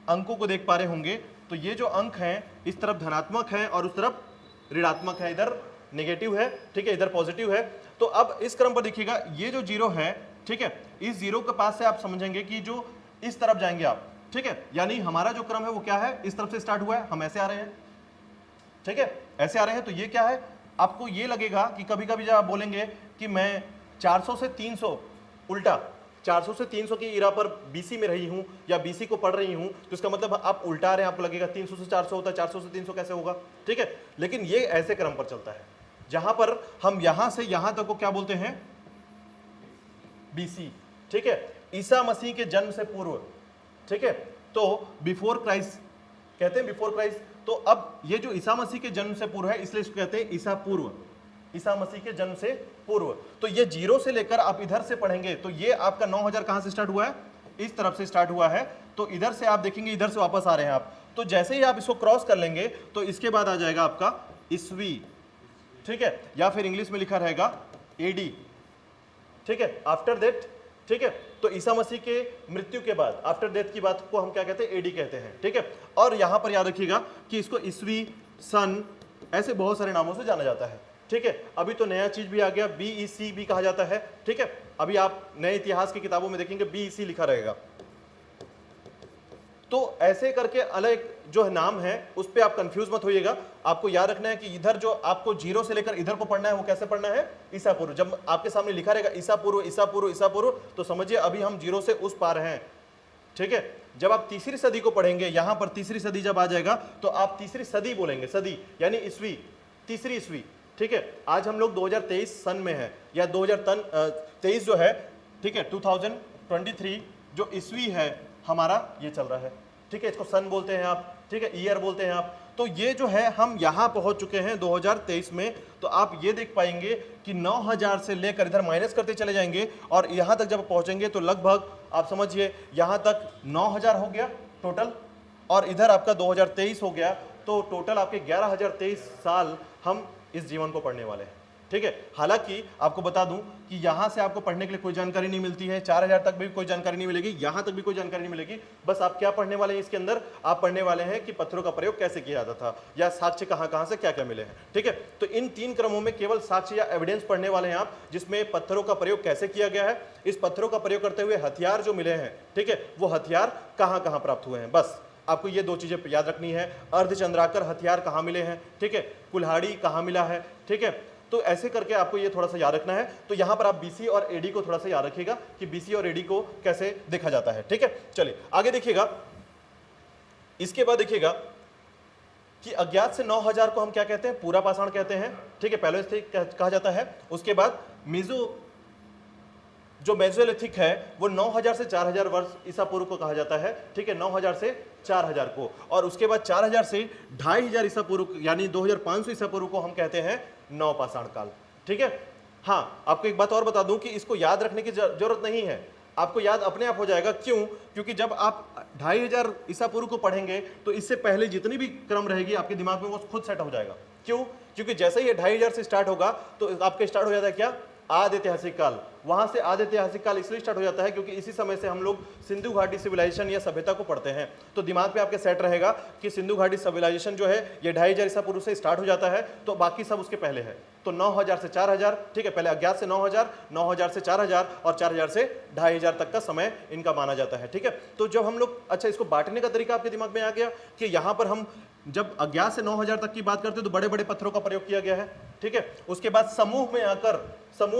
अंकों को देख पा रहे होंगे, तो ये जो अंक हैं इस तरफ धनात्मक है और उस तरफ ऋणात्मक है, इधर नेगेटिव है, ठीक है, इधर पॉजिटिव है। तो अब इस क्रम पर देखिएगा ये जो जीरो है, ठीक है, इस जीरो के पास से आप समझेंगे कि जो इस तरफ जाएंगे आप, ठीक है, यानी हमारा जो क्रम है वो क्या है, इस तरफ से स्टार्ट हुआ है, हम ऐसे आ रहे हैं, ठीक है, ऐसे आ रहे हैं। तो ये क्या है, आपको ये लगेगा कि कभी कभी जब आप बोलेंगे कि मैं 400 से 300 उल्टा 400 से 300 की इरा पर बीसी में रही हूं या बीसी को पढ़ रही हूं, तो इसका मतलब आप उल्टा आ रहे हैं, आपको लगेगा 300 से 400 होता है, 400 से 300 कैसे होगा, ठीक है। लेकिन ये ऐसे क्रम पर चलता है जहां पर हम यहां से यहां तक को क्या बोलते हैं, बीसी, ठीक है, ईसा मसीह के जन्म से पूर्व, ठीक है। तो बिफोर क्राइस्ट कहते हैं, बिफोर क्राइस्ट। तो अब ये जो ईसा मसीह के जन्म से पूर्व है, इसलिए इसको कहते हैं ईसा पूर्व, ईसा मसीह के जन्म से पूर्व। तो ये जीरो से लेकर आप इधर से पढ़ेंगे तो ये आपका 9000 कहां से स्टार्ट हुआ है, इस तरफ से स्टार्ट हुआ है। तो इधर से आप देखेंगे, इधर से वापस आ रहे हैं आप, तो जैसे ही आप इसको क्रॉस कर लेंगे तो इसके बाद आ जाएगा आपका ईस्वी, ठीक है, या फिर इंग्लिश में लिखा रहेगा एडी, ठीक है, आफ्टर दैट, ठीक है। तो ईसा मसीह के मृत्यु के बाद आफ्टर डेथ की बात को हम क्या कहते हैं, एडी कहते हैं, ठीक है। और यहां पर याद रखिएगा कि इसको ईस्वी, सन, ऐसे बहुत सारे नामों से जाना जाता है, ठीक है। अभी तो नया चीज भी आ गया, बीईसी भी कहा जाता है, ठीक है। अभी आप नए इतिहास की किताबों में देखेंगे बीईसी लिखा रहेगा। तो ऐसे करके अलग जो नाम है उस पर आप कंफ्यूज मत होइएगा। आपको याद रखना है कि इधर जो आपको जीरो से लेकर इधर को पढ़ना है वो कैसे पढ़ना है, ईसा पूर्व। जब आपके सामने लिखा रहेगा ईसा पूर्व, ईसा पूर्व, ईसा पूर्व, तो समझिए अभी हम जीरो से उस पार हैं, ठीक है। जब आप तीसरी सदी को पढ़ेंगे, यहां पर तीसरी सदी जब आ जाएगा तो आप तीसरी सदी बोलेंगे, सदी यानी ईस्वी, तीसरी ईस्वी, ठीक है। आज हम लोग 2023 सन में है या 2023 जो है, ठीक है, 2023 जो ईस्वी है हमारा ये चल रहा है, ठीक है। इसको सन बोलते हैं आप, ठीक है, ईयर बोलते हैं आप। तो ये जो है हम यहां पहुंच चुके हैं 2023 में। तो आप ये देख पाएंगे कि 9000 से लेकर इधर माइनस करते चले जाएंगे और यहां तक जब पहुंचेंगे तो लगभग आप समझिए यहां तक 9000 हो गया टोटल, और इधर आपका 2023 हो गया। तो टोटल आपके 11023 साल हम इस जीवन को पढ़ने वाले हैं, ठीक है। हालांकि आपको बता दूं कि यहां से आपको पढ़ने के लिए कोई जानकारी नहीं मिलती है, 4000 तक भी कोई जानकारी नहीं मिलेगी, यहां तक भी कोई जानकारी नहीं मिलेगी। बस आप क्या पढ़ने वाले हैं इसके अंदर, आप पढ़ने वाले हैं कि पत्थरों का प्रयोग कैसे किया जाता था या साक्ष्य कहां से क्या क्या मिले हैं, ठीक है। तो इन 3 क्रमों में केवल साक्ष्य या एविडेंस पढ़ने वाले हैं आप, जिसमें पत्थरों का प्रयोग कैसे किया गया है, इस पत्थरों का प्रयोग करते हुए हथियार जो मिले हैं, ठीक है, वो हथियार कहां कहां प्राप्त हुए हैं। बस आपको ये 2 चीजें याद रखनी है, अर्धचंद्राकर हथियार कहां मिले हैं, ठीक है, कुल्हाड़ी कहां मिला है, ठीक है। तो ऐसे करके आपको ये थोड़ा सा याद रखना है। तो यहां पर आप बीसी और एडी को थोड़ा सा याद रखिएगा कि बीसी और एडी को कैसे देखा जाता है, ठीक है। चलिए आगे देखिएगा। इसके बाद देखिएगा कि अज्ञात से 9000 को हम क्या कहते हैं, पूरा पाषाण कहते हैं, ठीक है, पहले से कहा जाता है। उसके बाद जो मेसोलिथिक है वो 9000 से 4000 वर्ष ईसा पूर्व को कहा जाता है, ठीक है, 9000 से 4000 को। और उसके बाद 4000 से 2500 ईसा पूर्व यानी 2500 ईसा पूर्व को हम कहते हैं नवपाषाण काल, ठीक है। हाँ, आपको एक बात और बता दूं कि इसको याद रखने की जरूरत नहीं है, आपको याद अपने आप हो जाएगा। क्यों? क्योंकि जब आप 2500 ईसा पूर्व को पढ़ेंगे तो इससे पहले जितनी भी क्रम रहेगी आपके दिमाग में वो खुद सेट हो जाएगा। क्यों? क्योंकि जैसे ही 2500 से स्टार्ट होगा तो आपके स्टार्ट हो जाता है क्या? आदि ऐतिहासिक काल। वहां से आदि ऐतिहासिक काल इसलिए स्टार्ट हो जाता है क्योंकि इसी समय से हम लोग सिंधु घाटी सिविलाइजेशन या सभ्यता को पढ़ते हैं। तो दिमाग पे आपके सेट रहेगा कि सिंधु घाटी सिविलाइजेशन जो है ये 2500 ईसा पूर्व से स्टार्ट हो जाता है, तो बाकी सब उसके पहले है। तो 9000 से 4000, ठीक है, पहले अज्ञात से 9000, 9000 से 4000 और 4000 से 2500 तक का समय इनका माना जाता है, ठीक है। तो जब हम लोग, अच्छा, इसको बांटने का तरीका आपके दिमाग में आ गया कि यहाँ पर हम जब अज्ञात से 9000 तक की बात करते हैं तो बड़े बड़े पत्थरों का प्रयोग किया गया है, ठीक है। उसके बाद समूह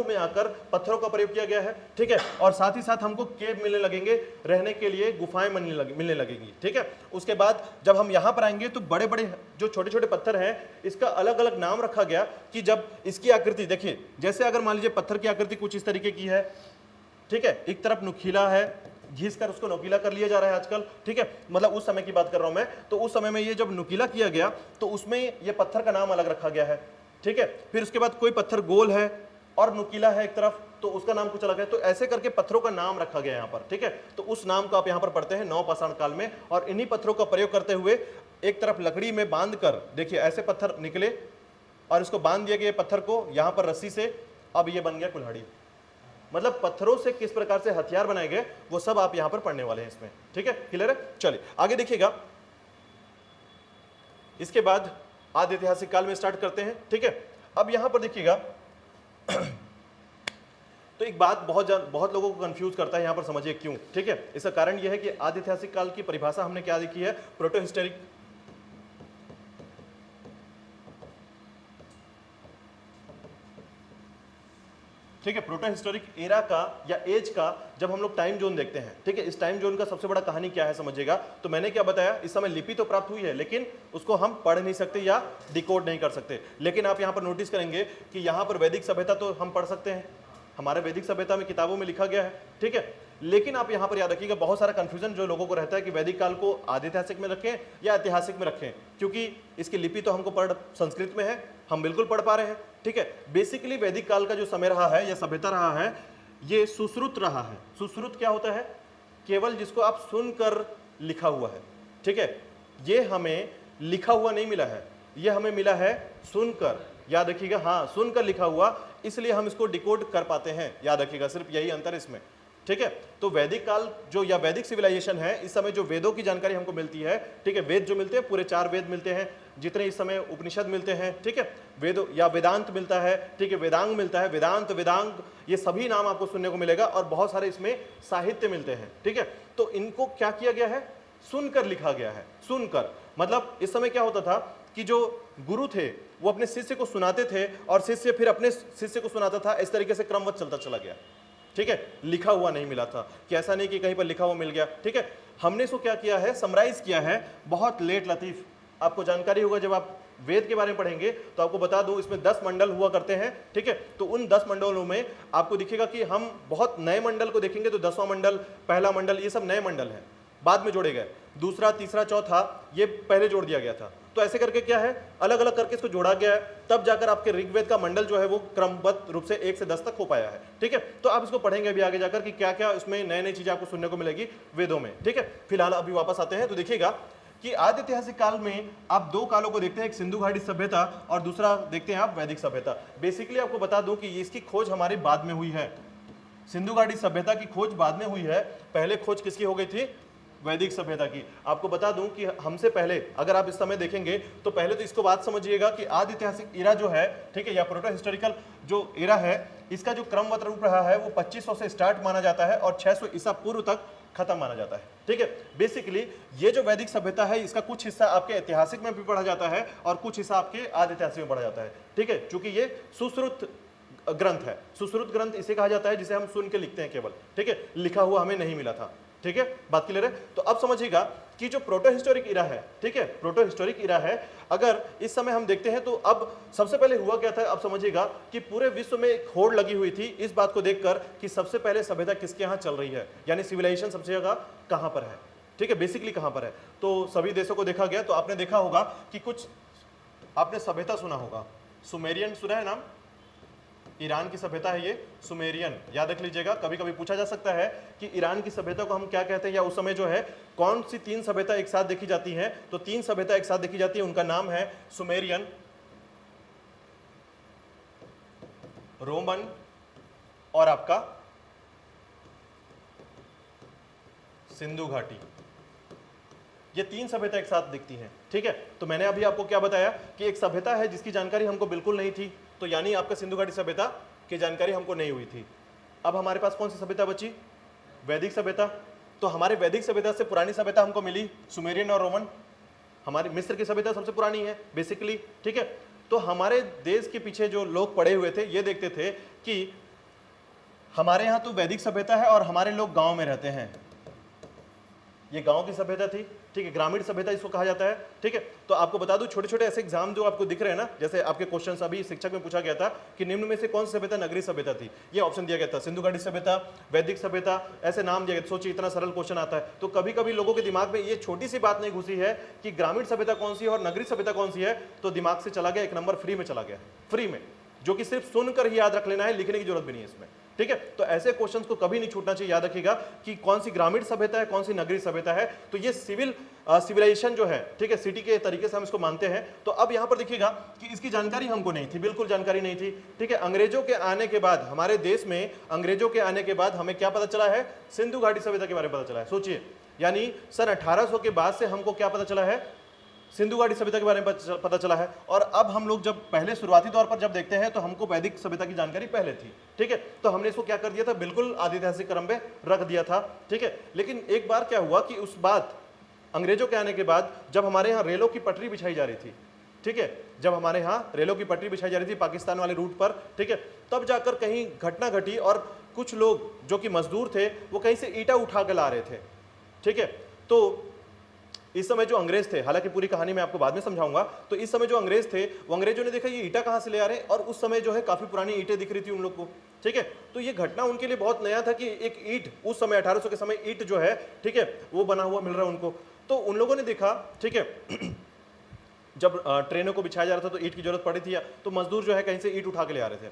में आकर पत्थरों का प्रयोग किया गया है, ठीक है। और साथ ही साथ हमको केव मिलने लगेंगे, रहने के लिए गुफाएं मिलने लगेंगी, ठीक है। उसके बाद जब हम यहाँ पर आएंगे तो बड़े बड़े जो छोटे छोटे पत्थर हैं इसका अलग अलग नाम रखा गया कि जब इसकी आकृति देखिए, जैसे अगर मान लीजिए पत्थर की आकृति कुछ इस तरीके की है, ठीक है, एक तरफ नुकीला है, घिस कर उसको नुकीला कर लिया जा रहा है आजकल, ठीक है, मतलब उस समय की बात कर रहा हूं मैं। तो उस समय में ये जब नुकीला किया गया तो उसमें ये पत्थर का नाम अलग रखा गया है, ठीक है। फिर उसके बाद कोई पत्थर गोल है और नुकीला है एक तरफ, तो उसका नाम कुछ अलग है। तो ऐसे करके पत्थरों का नाम रखा गया यहाँ पर, ठीक है। तो उस नाम को आप यहाँ पर पढ़ते हैं नवपाषाण काल में। और इन्हीं पत्थरों का प्रयोग करते हुए एक तरफ लकड़ी में बांध कर, देखिए ऐसे पत्थर निकले और इसको बांध दिया गया पत्थर को यहाँ पर रस्सी से, अब ये बन गया कुल्हाड़ी। मतलब पत्थरों से किस प्रकार से हथियार बनाए गए वो सब आप यहां पर पढ़ने वाले हैं इसमें, ठीक है, क्लियर है। चलिए आगे देखिएगा, इसके बाद आदि ऐतिहासिक काल में स्टार्ट करते हैं, ठीक है। अब यहां पर देखिएगा तो एक बात बहुत लोगों को कंफ्यूज करता है, यहां पर समझिए क्यों, ठीक है। इसका कारण यह है कि आदि ऐतिहासिक काल की परिभाषा हमने क्या देखी है, प्रोटो हिस्टोरिक, ठीक है, प्रोटो हिस्टोरिक एरा का या एज का जब हम लोग टाइम जोन देखते हैं, ठीक है, इस टाइम जोन का सबसे बड़ा कहानी क्या है समझिएगा। तो मैंने क्या बताया, इस समय लिपि तो प्राप्त हुई है लेकिन उसको हम पढ़ नहीं सकते या डिकोड नहीं कर सकते। लेकिन आप यहाँ पर नोटिस करेंगे कि यहाँ पर वैदिक सभ्यता तो हम पढ़ सकते हैं, हमारे वैदिक सभ्यता में किताबों में लिखा गया है, ठीक है। लेकिन आप यहाँ पर याद रखिएगा, बहुत सारा कंफ्यूजन जो लोगों को रहता है कि वैदिक काल को आदि ऐतिहासिक में रखें या ऐतिहासिक में रखें, क्योंकि इसकी लिपि तो हमको पढ़ संस्कृत में है, हम बिल्कुल पढ़ पा रहे हैं, ठीक है। बेसिकली वैदिक काल का जो समय रहा है या सभ्यता रहा है ये सुश्रुत रहा है। सुश्रुत क्या होता है? केवल जिसको आप सुनकर लिखा हुआ है, ठीक है। ये हमें लिखा हुआ नहीं मिला है, ये हमें मिला है सुनकर, याद रखिएगा, हाँ सुनकर लिखा हुआ, इसलिए हम इसको डिकोड कर पाते हैं, याद रखिएगा, सिर्फ यही अंतर इसमें, ठीक है। तो वैदिक काल जो या वैदिक सिविलाइजेशन है, इस समय जो वेदों की जानकारी हमको मिलती है, ठीक है, वेद जो मिलते हैं पूरे 4 वेद मिलते हैं, जितने इस समय उपनिषद मिलते हैं, ठीक है, वेद या वेदांत मिलता है, ठीक है, वेदांग मिलता है, वेदांत, वेदांग, ये सभी नाम आपको सुनने को मिलेगा और बहुत सारे इसमें साहित्य मिलते हैं, ठीक है। तो इनको क्या किया गया है? सुनकर लिखा गया है, सुनकर। मतलब इस समय क्या होता था कि जो गुरु थे वो अपने शिष्य को सुनाते थे और शिष्य फिर अपने शिष्य को सुनाता था, इस तरीके से क्रमवत चलता चला गया, ठीक है। लिखा हुआ नहीं मिला था, कि ऐसा नहीं कि कहीं पर लिखा हुआ मिल गया, ठीक है। हमने इसको क्या किया है, समराइज किया है, बहुत लेट लतीफ। आपको जानकारी होगा जब आप वेद के बारे में पढ़ेंगे तो आपको बता दूं इसमें 10 मंडल हुआ करते हैं, ठीक है। तो उन 10 मंडलों में आपको दिखेगा कि हम बहुत नए मंडल को देखेंगे तो 10वां मंडल, पहला मंडल, ये सब नए मंडल हैं, बाद में जोड़े गए। दूसरा, तीसरा, चौथा ये पहले जोड़ दिया गया था। तो ऐसे करके क्या है, अलग अलग करके इसको जोड़ा गया है, तब जाकर आपके ऋग्वेद का मंडल जो है वो क्रमबद्ध रूप से 1 से 10 तक हो पाया है, ठीक है। तो आप इसको पढ़ेंगे अभी आगे जाकर कि क्या क्या इसमें नए नई चीजें आपको सुनने को मिलेगी वेदों में, ठीक है। फिलहाल अभी वापस आते हैं तो देखिएगा कि आदि ऐतिहासिक काल में आप 2 कालों को देखते हैं, एक सिंधु घाटी सभ्यता और दूसरा देखते हैं आप वैदिक सभ्यता। बेसिकली आपको बता दूं कि इसकी खोज हमारी बाद में हुई है, सिंधु घाटी सभ्यता की खोज बाद में हुई है, पहले खोज किसकी हो गई थी? वैदिक सभ्यता की। आपको बता दूं कि हमसे पहले अगर आप इस समय देखेंगे तो पहले तो इसको बात समझिएगा कि आदि ऐतिहासिक एरा जो है, ठीक है, या प्रोटो हिस्टोरिकल जो एरा है, इसका जो क्रमवत रूप रहा है वो 2500 से स्टार्ट माना जाता है और 600 ईसा पूर्व तक खत्म माना जाता है, ठीक है। बेसिकली ये जो वैदिक सभ्यता है इसका कुछ हिस्सा आपके ऐतिहासिक में भी पढ़ा जाता है और कुछ हिस्सा आपके आदि ऐतिहासिक में पढ़ा जाता है, ठीक है, क्योंकि ये सुश्रुत ग्रंथ है। सुश्रुत ग्रंथ इसे कहा जाता है जिसे हम सुन के लिखते हैं केवल, ठीक है, लिखा हुआ हमें नहीं मिला था। ठीक है, बात क्लियर है। तो अब समझिएगा कि जो प्रोटो हिस्टोरिक इरा है, ठीक है, प्रोटो हिस्टोरिक इरा है, अगर इस समय हम देखते हैं तो अब सबसे पहले हुआ क्या था, अब समझिएगा कि पूरे विश्व में एक होड़ लगी हुई थी इस बात को देखकर कि सबसे पहले सभ्यता किसके यहाँ चल रही है, यानी सिविलाइजेशन सबसे जगह कहाँ पर है, ठीक है, बेसिकली कहाँ पर है। तो सभी देशों को देखा गया, तो आपने देखा होगा कि कुछ आपने सभ्यता सुना होगा, सुमेरियन सुना है नाम, ईरान की सभ्यता है ये सुमेरियन, याद रख लीजिएगा। कभी कभी पूछा जा सकता है कि ईरान की सभ्यता को हम क्या कहते हैं, या उस समय जो है कौन सी तीन सभ्यता एक साथ देखी जाती हैं, तो तीन सभ्यता एक साथ देखी जाती है, उनका नाम है सुमेरियन, रोमन और आपका सिंधु घाटी, ये तीन सभ्यता एक साथ दिखती हैं, ठीक है। तो मैंने अभी आपको क्या बताया कि एक सभ्यता है जिसकी जानकारी हमको बिल्कुल नहीं थी, तो यानी आपका सिंधु घाटी सभ्यता की जानकारी हमको नहीं हुई थी। अब हमारे पास कौन सी सभ्यता बची, वैदिक सभ्यता। तो हमारे वैदिक सभ्यता से पुरानी सभ्यता हमको मिली सुमेरियन और रोमन, हमारी मिस्र की सभ्यता सबसे पुरानी है बेसिकली, ठीक है। तो हमारे देश के पीछे जो लोग पड़े हुए थे ये देखते थे कि हमारे यहाँ तो वैदिक सभ्यता है और हमारे लोग गांव में रहते हैं, ये गांव की सभ्यता थी, ठीक है, ग्रामीण सभ्यता इसको कहा जाता है, ठीक है। तो आपको बता दूं छोटे छोटे ऐसे एग्जाम जो आपको दिख रहे हैं ना, जैसे आपके क्वेश्चंस अभी शिक्षक में पूछा गया था कि निम्न में से कौन सी सभ्यता नगरीय सभ्यता थी, ये ऑप्शन दिया गया था, सिंधु घाटी सभ्यता, वैदिक सभ्यता, ऐसे नाम दिया गया। सोचिए इतना सरल क्वेश्चन आता है, तो कभी कभी लोगों के दिमाग में ये छोटी सी बात नहीं घुसी है कि ग्रामीण सभ्यता कौन सी है और नगरीय सभ्यता कौन सी है, तो दिमाग से चला गया, एक नंबर फ्री में चला गया, फ्री में, जो कि सिर्फ सुनकर ही याद रख लेना है, लिखने की जरूरत भी नहीं है इसमें, ठीक है। तो ऐसे क्वेश्चंस को कभी नहीं छूटना चाहिए, याद रखिएगा कि कौन सी ग्रामीण सभ्यता है, कौन सी नगरीय सभ्यता है। तो ये सिविलाइजेशन जो है, ठीक है, सिटी के तरीके से हम इसको मानते हैं। तो अब यहां पर देखिएगा कि इसकी जानकारी हमको नहीं थी, बिल्कुल जानकारी नहीं थी, ठीक है। अंग्रेजों के आने के बाद हमारे देश में, अंग्रेजों के आने के बाद हमें क्या पता चला है, सिंधु घाटी सभ्यता के बारे में पता चला है। सोचिए, यानी सन 1800 के बाद से हमको क्या पता चला है, सिंधु घाटी सभ्यता के बारे में पता चला है। और अब हम लोग जब पहले शुरुआती तौर पर जब देखते हैं तो हमको वैदिक सभ्यता की जानकारी पहले थी, ठीक है। तो हमने इसको क्या कर दिया था, बिल्कुल आदिऐतिहासिक क्रम में रख दिया था, ठीक है। लेकिन एक बार क्या हुआ कि उस बाद अंग्रेजों के आने के बाद जब हमारे यहाँ रेलों की पटरी बिछाई जा रही थी, ठीक है, जब हमारे यहाँ रेलों की पटरी बिछाई जा रही थी पाकिस्तान वाले रूट पर, ठीक है, तब जाकर कहीं घटना घटी और कुछ लोग जो कि मजदूर थे वो कहीं से ईंटा उठा कर ला रहे थे, ठीक है। तो इस समय जो अंग्रेज थे, हालांकि पूरी कहानी मैं आपको बाद में समझाऊंगा, तो इस समय जो अंग्रेज थे वो अंग्रेजों ने देखा ये ईंटा कहाँ से ले आ रहे हैं, और उस समय जो है काफी पुरानी ईंटें दिख रही थी उन लोग को, ठीक है। तो ये घटना उनके लिए बहुत नया था कि एक ईंट उस समय 1800 के समय ईंट जो है, ठीक है, वो बना हुआ मिल रहा है उनको। तो उन लोगों ने देखा, ठीक है, जब ट्रेनों को बिछाया जा रहा था तो ईंट की जरूरत पड़ी थी, तो मजदूर जो है कहीं से ईंट उठा के ले आ रहे थे,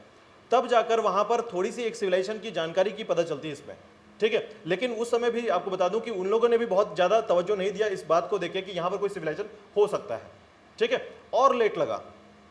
तब जाकर वहां पर थोड़ी सी एक सिविलाइजेशन की जानकारी की पता चलती है इसमें, ठीक है। लेकिन उस समय भी आपको बता दूं कि उन लोगों ने भी बहुत ज्यादा तवज्जो नहीं दिया इस बात को देखे कि यहां पर कोई सिविलाइजेशन हो सकता है, ठीक है, और लेट लगा।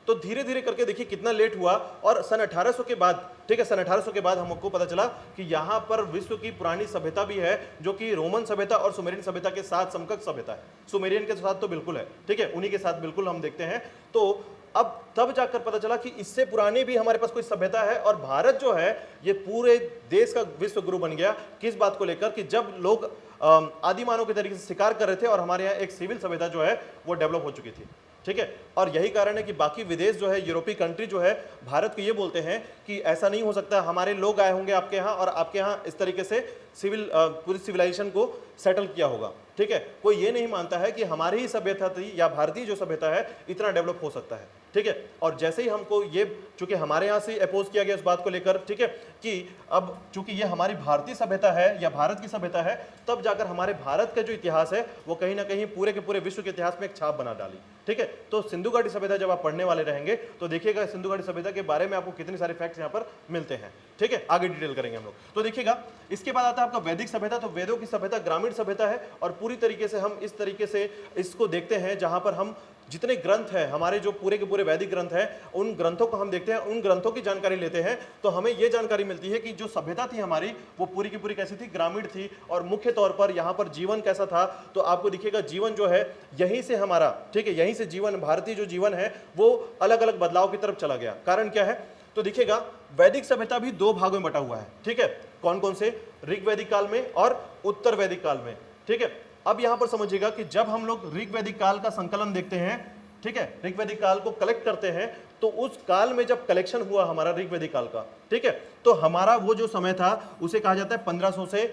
तो धीरे धीरे करके देखिए कितना लेट हुआ, और सन 1800 के बाद, ठीक है, सन 1800 के बाद हमको पता चला कि यहाँ पर विश्व की पुरानी सभ्यता भी है जो कि रोमन सभ्यता और सुमेरियन सभ्यता के साथ समकक्ष सभ्यता है। सुमेरियन के साथ तो बिल्कुल है, ठीक है, उन्हीं के साथ बिल्कुल हम देखते हैं। तो अब तब जाकर पता चला कि इससे पुरानी भी हमारे पास कोई सभ्यता है, और भारत जो है ये पूरे देश का विश्व गुरु बन गया। किस बात को लेकर कि जब लोग आदिमानव के तरीके से शिकार कर रहे थे और हमारे यहाँ एक सिविल सभ्यता जो है वो डेवलप हो चुकी थी, ठीक है। और यही कारण है कि बाकी विदेश जो है, यूरोपीय कंट्री जो है, भारत को ये बोलते हैं कि ऐसा नहीं हो सकता, हमारे लोग आए होंगे आपके यहाँ और आपके यहाँ इस तरीके से पूरी सिविलाइजेशन को सेटल किया होगा, ठीक है। कोई ये नहीं मानता है कि हमारी ही सभ्यता थी या भारतीय जो सभ्यता है इतना डेवलप हो सकता है, ठीक है। और जैसे ही हमको ये, चूंकि हमारे यहाँ से अपोज किया गया इस बात को लेकर, ठीक है, कि अब चूंकि ये हमारी भारतीय सभ्यता है या भारत की सभ्यता है, तब जाकर हमारे भारत का जो इतिहास है वो कहीं ना कहीं पूरे के पूरे विश्व के इतिहास में एक छाप बना डाली, ठीक है। तो सिंधु घाटी सभ्यता जब आप पढ़ने वाले रहेंगे तो देखिएगा सिंधु घाटी सभ्यता के बारे में आपको कितने सारे फैक्ट्स यहाँ पर मिलते हैं, ठीक है, आगे डिटेल करेंगे हम लोग। तो देखिएगा इसके बाद आता है आपका वैदिक सभ्यता। तो वेदों की सभ्यता ग्रामीण सभ्यता है, और पूरी तरीके से हम इस तरीके से इसको देखते हैं जहां पर हम जितने ग्रंथ हैं हमारे, जो पूरे के पूरे वैदिक ग्रंथ हैं, उन ग्रंथों को हम देखते हैं, उन ग्रंथों की जानकारी लेते हैं, तो हमें यह जानकारी मिलती है कि जो सभ्यता थी हमारी वो पूरी की पूरी कैसी थी, ग्रामीण थी। और मुख्य तौर पर यहाँ पर जीवन कैसा था, तो आपको दिखेगा जीवन जो है यहीं से हमारा, ठीक है, यहीं से जीवन, भारतीय जो जीवन है वो अलग अलग बदलाव की तरफ चला गया। कारण क्या है, तो दिखेगा वैदिक सभ्यता भी दो भागों में बटा हुआ है, ठीक है। कौन कौन से, ऋग वैदिक काल में और उत्तर वैदिक काल में, ठीक है। अब यहां पर समझिएगा कि जब हम लोग ऋग वैदिक काल का संकलन देखते हैं, ठीक है, ऋग वैदिक काल को कलेक्ट करते हैं, तो उस काल में जब कलेक्शन हुआ हमारा ऋग वैदिक काल का, ठीक है, तो हमारा वो जो समय था उसे कहा जाता है 1500 से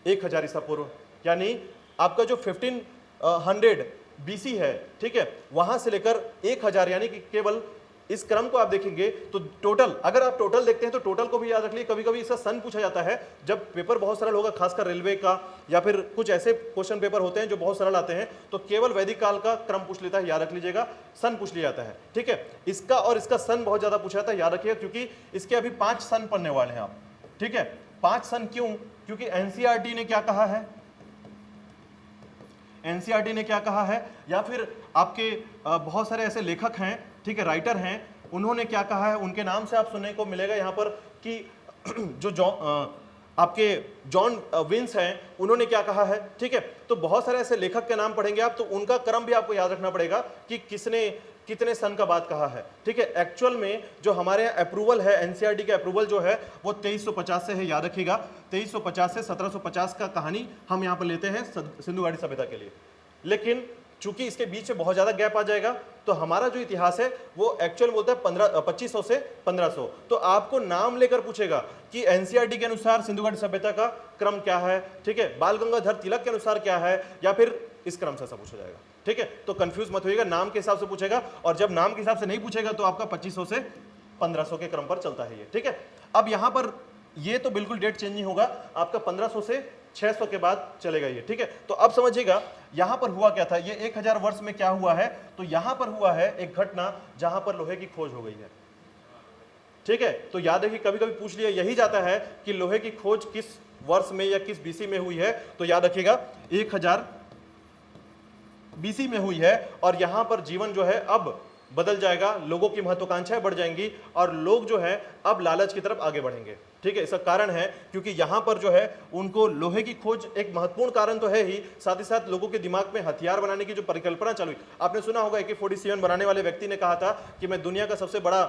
1000 ईसा पूर्व, यानी आपका जो 1500 बीसी है, ठीक है, वहां से लेकर 1000, यानी कि केवल इस क्रम को आप देखेंगे तो टोटल, अगर आप टोटल देखते हैं तो टोटल को भी याद रख लिए। कभी कभी इसका सन पूछा जाता है, जब पेपर बहुत सरल होगा, खासकर रेलवे का या फिर कुछ ऐसे क्वेश्चन पेपर होते हैं जो बहुत सरल आते हैं, तो केवल वैदिक काल का क्रम पूछ लेता है, याद रख लीजिएगा, सन पूछ लिया जाता है, ठीक है। इसका और इसका सन बहुत ज्यादा पूछा जाता है, याद रखिएगा, क्योंकि इसके अभी 5 सन पढ़ने वाले हैं आप, ठीक है। 5 सन क्यों? क्योंकि एनसीईआरटी ने क्या कहा है, एनसीईआरटी ने क्या कहा है, या फिर आपके बहुत सारे ऐसे लेखक हैं, ठीक है, राइटर हैं, उन्होंने क्या कहा है, उनके नाम से आप सुनने को मिलेगा यहाँ पर कि जो आपके जॉन विंस हैं, उन्होंने क्या कहा है, ठीक है। तो बहुत सारे ऐसे लेखक के नाम पढ़ेंगे आप, तो उनका क्रम भी आपको याद रखना पड़ेगा कि किसने कितने सन का बात कहा है, ठीक है। एक्चुअल में जो हमारे यहाँ अप्रूवल है, एनसीईआरटी का अप्रूवल जो है वो 2350 से है, याद रखिएगा, 2350 से 1750 का कहानी हम यहाँ पर लेते हैं सिंधु घाटी सभ्यता के लिए। लेकिन चूंकि इसके बीच में बहुत ज्यादा गैप आ जाएगा, तो हमारा जो इतिहास है वो एक्चुअल बोलता है 2500 से 1500। तो आपको नाम लेकर पूछेगा कि एनसीईआरटी के अनुसार सिंधु घाटी सभ्यता का क्रम क्या है, ठीक है, बाल गंगाधर तिलक के अनुसार क्या है, या फिर इस क्रम से ऐसा पूछा जाएगा, ठीक है। तो कंफ्यूज मत होइएगा, नाम के हिसाब से पूछेगा, और जब नाम के हिसाब से नहीं पूछेगा तो आपका 2500 से 1500 के क्रम पर चलता है ये, ठीक है। अब यहां पर ये तो बिल्कुल डेट चेंज नहीं होगा, आपका 1500 से 600 के बाद चलेगा ये, ठीक है। तो अब समझिएगा यहां पर हुआ क्या था, ये 1000 वर्ष में क्या हुआ है, तो यहां पर हुआ है एक घटना जहां पर लोहे की खोज हो गई है, ठीक है। तो याद है कि कभी कभी पूछ लिया यही जाता है कि लोहे की खोज किस वर्ष में या किस बीसी में हुई है, तो याद रखिएगा 1000 बीसी में हुई है। और यहां पर जीवन जो है अब बदल जाएगा, लोगों की महत्वाकांक्षाएं बढ़ जाएंगी और लोग जो है अब लालच की तरफ आगे बढ़ेंगे, ठीक है। इसका कारण है क्योंकि यहां पर जो है उनको लोहे की खोज एक महत्वपूर्ण कारण तो है ही, साथ ही साथ लोगों के दिमाग में हथियार बनाने की जो परिकल्पना चालू हुई। आपने सुना होगा AK-47 बनाने वाले व्यक्ति ने कहा था कि मैं दुनिया का सबसे बड़ा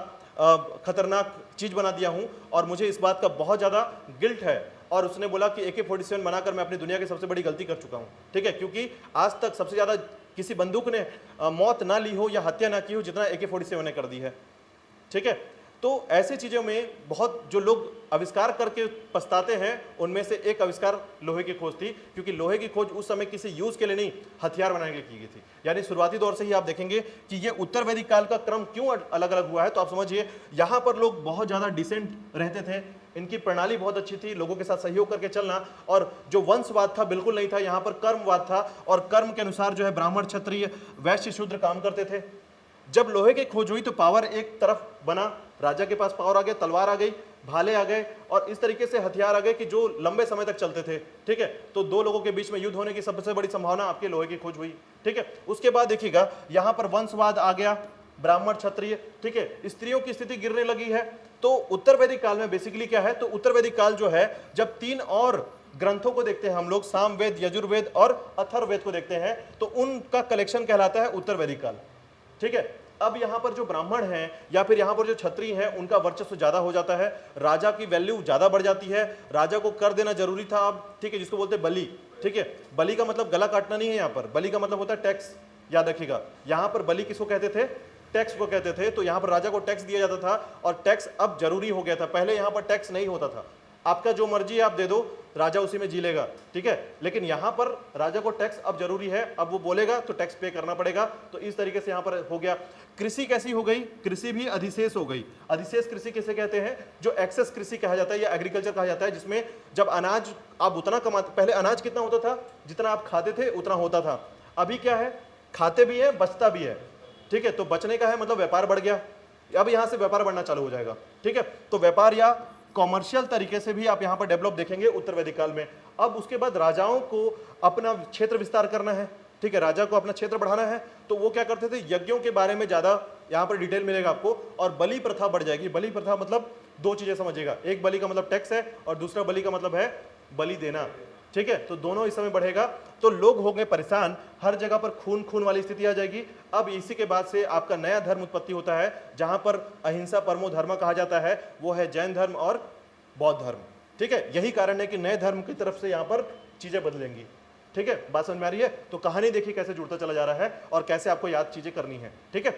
खतरनाक चीज बना दिया हूं और मुझे इस बात का बहुत ज्यादा गिल्ट है, और उसने बोला कि AK-47 बनाकर मैं अपनी दुनिया की सबसे बड़ी गलती कर चुका हूं, ठीक है। क्योंकि आज तक सबसे ज्यादा किसी बंदूक ने मौत ना ली हो या हत्या ना की हो जितना AK-47 ने कर दी है, ठीक है। तो ऐसी चीजों में बहुत जो लोग आविष्कार करके पछताते हैं, उनमें से एक आविष्कार लोहे की खोज थी, क्योंकि लोहे की खोज उस समय किसी यूज के लिए नहीं, हथियार बनाने के लिए की गई थी। यानी शुरुआती दौर से ही आप देखेंगे कि ये उत्तर वैदिक काल का क्रम क्यों अलग अलग हुआ है। तो आप समझिए यहाँ पर लोग बहुत ज्यादा डिसेंट रहते थे, इनकी प्रणाली बहुत अच्छी थी, लोगों के साथ सहयोग करके चलना, और जो वंशवाद था बिल्कुल नहीं था, यहाँ पर कर्मवाद था, और कर्म के अनुसार जो है ब्राह्मण क्षत्रिय वैश्य शूद्र काम करते थे। जब लोहे की खोज हुई तो पावर एक तरफ बना, राजा के पास पावर आ गया, तलवार आ गई, भाले आ गए, और इस तरीके से हथियार आ गए कि जो लंबे समय तक चलते थे, ठीक है। तो दो लोगों के बीच में युद्ध होने की सबसे बड़ी संभावना आपके लोहे की खोज हुई, ठीक है। उसके बाद देखिएगा यहाँ पर वंशवाद आ गया, ब्राह्मण क्षत्रिय, ठीक है, स्त्रियों की स्थिति गिरने लगी है। तो उत्तर वैदिक काल में बेसिकली क्या है, तो उत्तर वैदिक काल जो है, जब 3 और ग्रंथों को देखते हैं हम लोग, सामवेद, यजुर्वेद और अथर्ववेद को देखते हैं, तो उनका कलेक्शन कहलाता है उत्तर वैदिक काल, ठीक है। अब यहाँ पर जो ब्राह्मण हैं या फिर यहाँ पर जो क्षत्रिय हैं, उनका वर्चस्व ज्यादा हो जाता है, राजा की वैल्यू ज्यादा बढ़ जाती है, राजा को कर देना जरूरी था अब, ठीक है, जिसको बोलते हैं बलि, ठीक है। बलि का मतलब गला काटना नहीं है, यहाँ पर बलि का मतलब होता है टैक्स, याद रखिएगा। यहाँ पर बलि किसको कहते थे, टैक्स को कहते थे। तो यहाँ पर राजा को टैक्स दिया जाता था, और टैक्स अब जरूरी हो गया था, पहले यहाँ पर टैक्स नहीं होता था, आपका जो मर्जी आप दे दो, राजा उसी में जी लेगा, ठीक है। लेकिन यहाँ पर राजा को टैक्स अब जरूरी है, अब वो बोलेगा तो टैक्स पे करना पड़ेगा। तो इस तरीके से यहाँ पर हो गया। कृषि कैसी हो गई, कृषि भी अधिशेष हो गई। अधिशेष कृषि किसे कहते हैं, जो एक्सेस कृषि कहा जाता है या एग्रीकल्चर कहा जाता है, जिसमें जब अनाज आप उतना कमाते, पहले अनाज कितना होता था, जितना आप खाते थे उतना होता था। अभी क्या है, खाते भी है, बचता भी है, ठीक है। तो बचने का है मतलब व्यापार बढ़ गया, अब यहाँ से व्यापार बढ़ना चालू हो जाएगा, ठीक है। तो व्यापार या कॉमर्शियल तरीके से भी आप यहाँ पर डेवलप देखेंगे उत्तर वैदिक काल में। अब उसके बाद राजाओं को अपना क्षेत्र विस्तार करना है, ठीक है, राजा को अपना क्षेत्र बढ़ाना है, तो वो क्या करते थे, यज्ञों के बारे में ज्यादा यहाँ पर डिटेल मिलेगा आपको, और बलि प्रथा बढ़ जाएगी। बलि प्रथा मतलब 2 चीजें समझिएगा, एक बलि का मतलब टैक्स है और दूसरा बलि का मतलब है बलि देना, ठीक है। तो दोनों इस समय बढ़ेगा, तो लोग हो गए परेशान, हर जगह पर खून खून वाली स्थिति आ जाएगी। अब इसी के बाद से आपका नया धर्म उत्पत्ति होता है, जहां पर अहिंसा परमो धर्म कहा जाता है, वो है जैन धर्म और बौद्ध धर्म, ठीक है। यही कारण है कि नए धर्म की तरफ से यहाँ पर चीजें बदलेंगी, ठीक है। बात समझ में आ रही है। तो कहानी देखिए कैसे जुड़ता चला जा रहा है और कैसे आपको याद चीजें करनी है, ठीक है।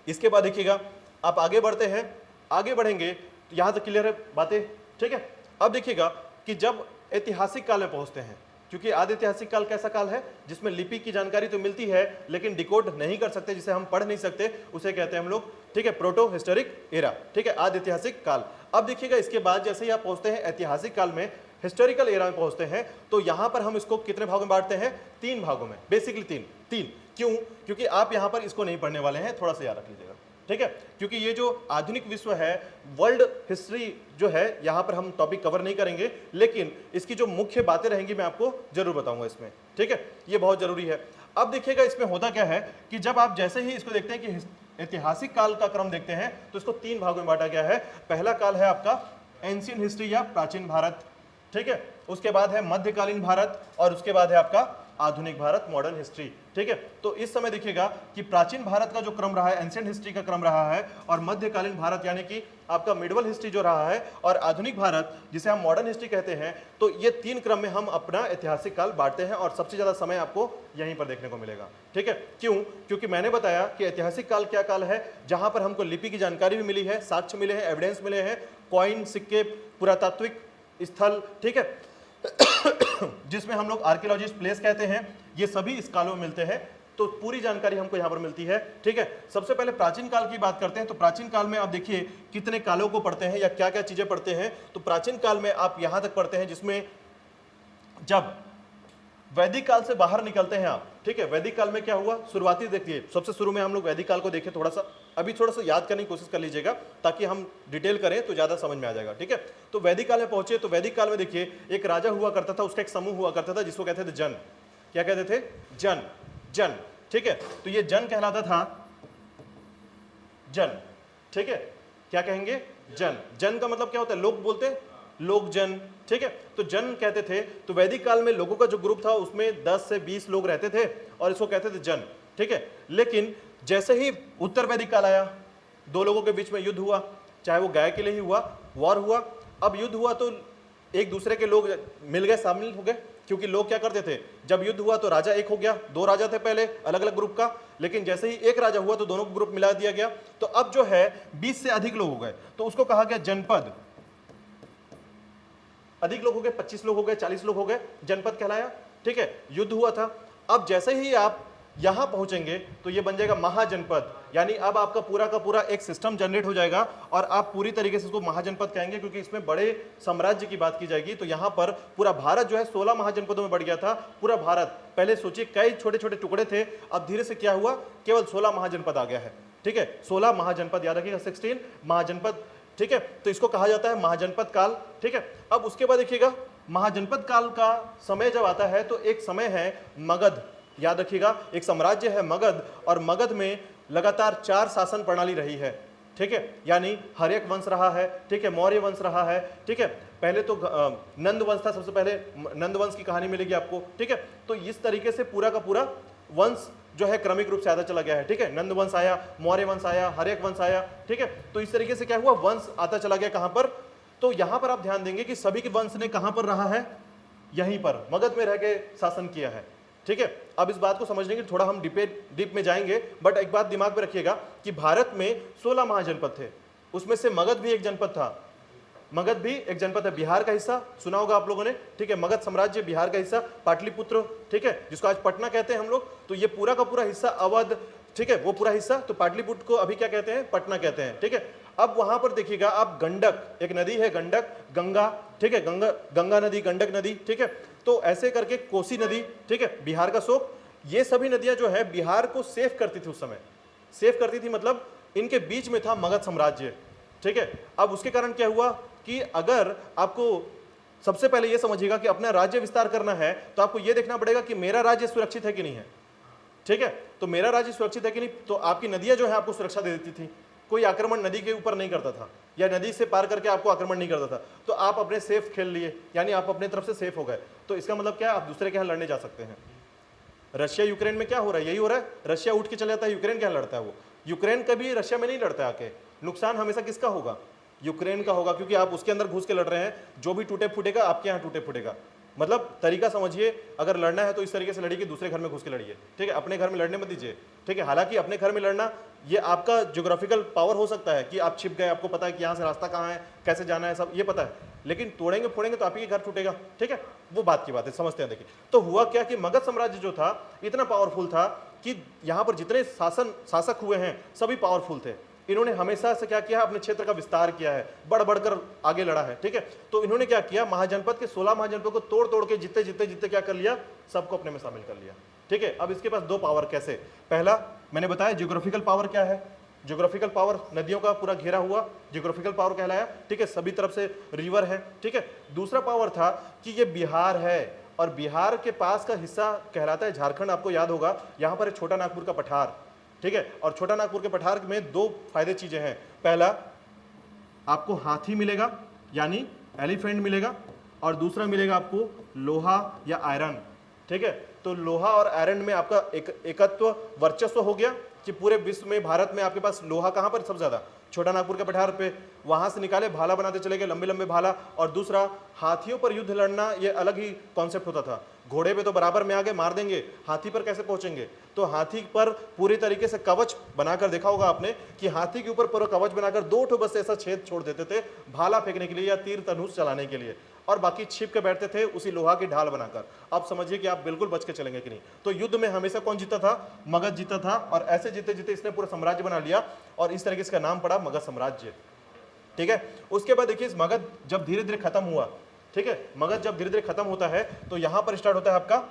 इसके बाद देखिएगा आप आगे बढ़ते हैं, आगे बढ़ेंगे तो यहां तक क्लियर है बातें, ठीक है। अब देखिएगा कि जब ऐतिहासिक काल में पहुंचते हैं, क्योंकि आदि ऐतिहासिक काल कैसा काल है जिसमें लिपि की जानकारी तो मिलती है लेकिन डिकोड नहीं कर सकते, जिसे हम पढ़ नहीं सकते, उसे कहते हैं हम लोग, ठीक है, प्रोटो हिस्टोरिक एरा, ठीक है, आदि ऐतिहासिक काल। अब देखिएगा इसके बाद जैसे ही आप पहुंचते हैं ऐतिहासिक काल में, हिस्टोरिकल एरा में पहुंचते हैं, तो यहां पर हम इसको कितने भागों में बांटते हैं? 3 भागों में, बेसिकली तीन। क्यों? क्योंकि आप यहां पर इसको नहीं पढ़ने वाले हैं, थोड़ा सा याद रख लीजिएगा, ठीक है, क्योंकि ये जो आधुनिक विश्व है, वर्ल्ड हिस्ट्री जो है, यहां पर हम टॉपिक कवर नहीं करेंगे, लेकिन इसकी जो मुख्य बातें रहेंगी मैं आपको जरूर बताऊंगा इसमें, ठीक है, ये बहुत जरूरी है। अब देखिएगा इसमें होता क्या है कि जब आप जैसे ही इसको देखते हैं कि ऐतिहासिक काल का क्रम देखते हैं तो इसको 3 भागों में बांटा गया है। पहला काल है आपका एंशियंट हिस्ट्री या प्राचीन भारत, ठीक है, उसके बाद है मध्यकालीन भारत और उसके बाद है आपका आधुनिक भारत, मॉडर्न हिस्ट्री, ठीक है। तो इस समय देखिएगा कि प्राचीन भारत का जो क्रम रहा है, एंशियंट हिस्ट्री का क्रम रहा है, और मध्यकालीन भारत यानी कि आपका मिडवल हिस्ट्री जो रहा है, और आधुनिक भारत जिसे हम मॉडर्न हिस्ट्री कहते हैं। तो ये 3 क्रम में हम अपना ऐतिहासिक काल बांटते हैं और सबसे ज्यादा समय आपको यहीं पर देखने को मिलेगा, ठीक है। क्यों? क्योंकि मैंने बताया कि ऐतिहासिक काल क्या काल है, जहां पर हमको लिपि की जानकारी भी मिली है, साक्ष्य मिले हैं, एविडेंस मिले हैं, कॉइन, सिक्के, पुरातात्विक स्थल, ठीक है, जिसमें हम लोग आर्कियोलॉजिस्ट प्लेस कहते हैं, ये सभी इस कालों में मिलते हैं। तो पूरी जानकारी हमको यहां पर मिलती है, ठीक है। सबसे पहले प्राचीन काल की बात करते हैं। तो प्राचीन काल में आप देखिए कितने कालों को पढ़ते हैं या क्या क्या चीजें पढ़ते हैं। तो प्राचीन काल में आप यहां तक पढ़ते हैं जिसमें जब वैदिक काल से बाहर निकलते हैं आप, ठीक है। वैदिक काल में क्या हुआ, शुरुआती देखिए, सबसे शुरू में हम लोग वैदिक काल को देखें, थोड़ा सा अभी थोड़ा सा याद करने की कोशिश कर लीजिएगा ताकि हम डिटेल करें तो ज्यादा समझ में आ जाएगा, ठीक है। तो वैदिक काल में पहुंचे तो वैदिक काल में देखिए एक राजा हुआ करता था, उसका एक समूह हुआ करता था जिसको कहते थे जन। क्या कहते थे? जन, ठीक है। तो ये जन कहलाता था, जन, ठीक है। क्या कहेंगे? जन का मतलब क्या होता है? लोग बोलते हैं लोग जन, ठीक है। तो जन कहते थे। तो वैदिक काल में लोगों का जो ग्रुप था उसमें 10 से 20 लोग रहते थे और इसको कहते थे जन, ठीक है। लेकिन जैसे ही उत्तर वैदिक काल आया, 2 लोगों के बीच में युद्ध हुआ, चाहे वो गाय के लिए ही हुआ, वॉर हुआ। अब युद्ध हुआ तो एक दूसरे के लोग मिल गए, शामिल हो गए, क्योंकि लोग क्या करते थे, जब युद्ध हुआ तो राजा एक हो गया, 2 राजा थे पहले अलग अलग ग्रुप का, लेकिन जैसे ही एक राजा हुआ तो दोनों को ग्रुप मिला दिया गया। तो अब जो है 20 से अधिक लोग हो गए, तो उसको कहा गया जनपद। अधिक लोग हो गए, 25 लोग हो गए, 40 लोग हो गए, जनपद कहलाया, ठीक है। युद्ध हुआ था। अब जैसे ही आप यहां पहुंचेंगे तो ये बन जाएगा महाजनपद, यानी अब आपका पूरा का पूरा एक सिस्टम जनरेट हो जाएगा और आप पूरी तरीके से इसको महाजनपद कहेंगे, क्योंकि इसमें बड़े साम्राज्य की बात की जाएगी। तो यहां पर पूरा भारत जो है 16 महाजनपदों में बढ़ गया था। पूरा भारत, पहले सोचिए कई छोटे छोटे टुकड़े थे, अब धीरे से क्या हुआ, केवल 16 महाजनपद आ गया है, ठीक है। 16 महाजनपद, याद रखिएगा, 16 महाजनपद, ठीक है। तो इसको कहा जाता है महाजनपद काल, ठीक है। अब उसके बाद देखिएगा महाजनपद काल का समय जब आता है तो एक समय है मगध, याद रखिएगा, एक साम्राज्य है मगध, और मगध में लगातार 4 शासन प्रणाली रही है, ठीक है। यानी हर्यक वंश रहा है, ठीक है, मौर्य वंश रहा है, ठीक है। पहले तो नंद वंश था, सबसे पहले नंद वंश की कहानी मिलेगी आपको, ठीक है। तो इस तरीके से पूरा का पूरा वंश जो है क्रमिक रूप से आता चला गया है, ठीक है। नंद वंश आया, मौर्य वंश आया, हर्यक वंश आया, ठीक है। तो इस तरीके से क्या हुआ, वंश आता चला गया कहां पर, तो यहां पर आप ध्यान देंगे कि सभी के वंश ने कहां पर रहा है, यहीं पर मगध में रह के शासन किया है, ठीक है। अब इस बात को समझने के लिए थोड़ा हम डीप में जाएंगे, बट एक बात दिमाग में रखिएगा कि भारत में 16 महाजनपद थे, उसमें से मगध भी एक जनपद था। मगध भी एक जनपद है, बिहार का हिस्सा, सुना होगा आप लोगों ने, ठीक है। मगध साम्राज्य बिहार का हिस्सा, पाटलिपुत्र, ठीक है, जिसको आज पटना कहते हैं हम लोग। तो ये पूरा का पूरा हिस्सा अवध, ठीक है, वो पूरा हिस्सा, तो पाटलिपुत्र को अभी क्या कहते हैं, पटना कहते हैं, ठीक है। अब वहां पर देखिएगा आप, गंडक, एक नदी है गंडक, गंगा, ठीक है, गंगा नदी, गंडक नदी, ठीक है। तो ऐसे करके कोसी नदी, ठीक है, बिहार का शोक, ये सभी नदियां जो है बिहार को सेव करती थी, उस समय सेव करती थी, मतलब इनके बीच में था मगध साम्राज्य, ठीक है। अब उसके कारण क्या हुआ कि अगर आपको सबसे पहले ये समझिएगा कि अपना राज्य विस्तार करना है तो आपको ये देखना पड़ेगा कि मेरा राज्य सुरक्षित है कि नहीं है, ठीक है। तो मेरा राज्य सुरक्षित है कि नहीं, तो आपकी नदियां जो है आपको सुरक्षा दे देती थी, कोई आक्रमण नदी के ऊपर नहीं करता था, या नदी से पार करके आपको आक्रमण नहीं करता था, तो आप अपने सेफ खेल लिए, यानी आप अपने तरफ से सेफ हो गए। तो इसका मतलब क्या है, आप दूसरे के यहाँ लड़ने जा सकते हैं। रशिया यूक्रेन में क्या हो रहा है, यही हो रहा है, रशिया उठ के चले जाता है, यूक्रेन क्या लड़ता है, वो यूक्रेन कभी रशिया में नहीं लड़ता है आके, नुकसान हमेशा किसका होगा, यूक्रेन का होगा, क्योंकि आप उसके अंदर घुस के लड़ रहे हैं, जो भी टूटे फूटेगा आपके यहाँ टूटे फूटेगा। मतलब तरीका समझिए, अगर लड़ना है तो इस तरीके से लड़िए, दूसरे घर में घुस के लड़िए, ठीक है, अपने घर में लड़ने मत दीजिए, ठीक है। हालांकि अपने घर में लड़ना ये आपका ज्योग्राफिकल पावर हो सकता है कि आप छिप गए, आपको पता है कि यहाँ से रास्ता कहाँ है, कैसे जाना है, सब ये पता है, लेकिन तोड़ेंगे फोड़ेंगे तो आप ही के घर टूटेगा, ठीक है, वो बात की बात है, समझते हैं। देखिए तो हुआ क्या कि मगध साम्राज्य जो था इतना पावरफुल था कि यहाँ पर जितने शासक हुए हैं सभी पावरफुल थे। इन्होंने हमेशा से क्या किया, अपने क्षेत्र का विस्तार किया है, बढ़ बढ़कर आगे लड़ा है, ठीक है। तो इन्होंने क्या किया, महाजनपद के 16 महाजनपद को तोड़ तोड़ के जितने जितने जितने क्या कर लिया, सबको अपने में शामिल कर लिया, ठीक है। अब इसके पास दो पावर कैसे, पहला मैंने बताया जियोग्राफिकल पावर क्या है, जियोग्राफिकल पावर नदियों का पूरा घेरा हुआ जियोग्राफिकल पावर कहलाया, ठीक है, सभी तरफ से रिवर है, ठीक है। दूसरा पावर था कि ये बिहार है और बिहार के पास का हिस्सा कहलाता है झारखंड, आपको याद होगा, यहाँ पर एक छोटा नागपुर का पठार, ठीक है, और छोटा नागपुर के पठार में दो फायदे चीजें हैं, पहला आपको हाथी मिलेगा यानी एलिफेंट मिलेगा, और दूसरा मिलेगा आपको लोहा या आयरन, ठीक है। तो लोहा और आयरन में आपका एकत्व वर्चस्व हो गया कि पूरे विश्व में भारत में आपके पास लोहा कहां पर सबसे ज्यादा, छोटा नागपुर के पठार पे, वहां से निकाले भाला बनाते चले गए, लंबे लंबे भाला। और दूसरा हाथियों पर युद्ध लड़ना, ये अलग ही कॉन्सेप्ट होता था, घोड़े पे तो बराबर में आगे मार देंगे, हाथी पर कैसे पहुंचेंगे, तो हाथी पर पूरी तरीके से कवच बनाकर देखा होगा आपने कि हाथी के ऊपर पूरा कवच बनाकर दो ठो बस ऐसा छेद छोड़ देते थे भाला फेंकने के लिए या तीर धनुष चलाने के लिए, और बाकी छिप के बैठते थे उसी लोहा की ढाल बनाकर। अब समझिए कि आप बिल्कुल बच के चलेंगे कि नहीं। तो युद्ध में हमेशा कौन जीता था, मगध जीता था, और ऐसे जीते जीते इसने पूरा साम्राज्य बना लिया और इस तरीके से इसका नाम पड़ा मगध साम्राज्य, ठीक है। उसके बाद देखिए मगध जब धीरे धीरे खत्म हुआ, ठीक है, मगध जब धीरे धीरे खत्म होता है तो यहां पर स्टार्ट होता है आपका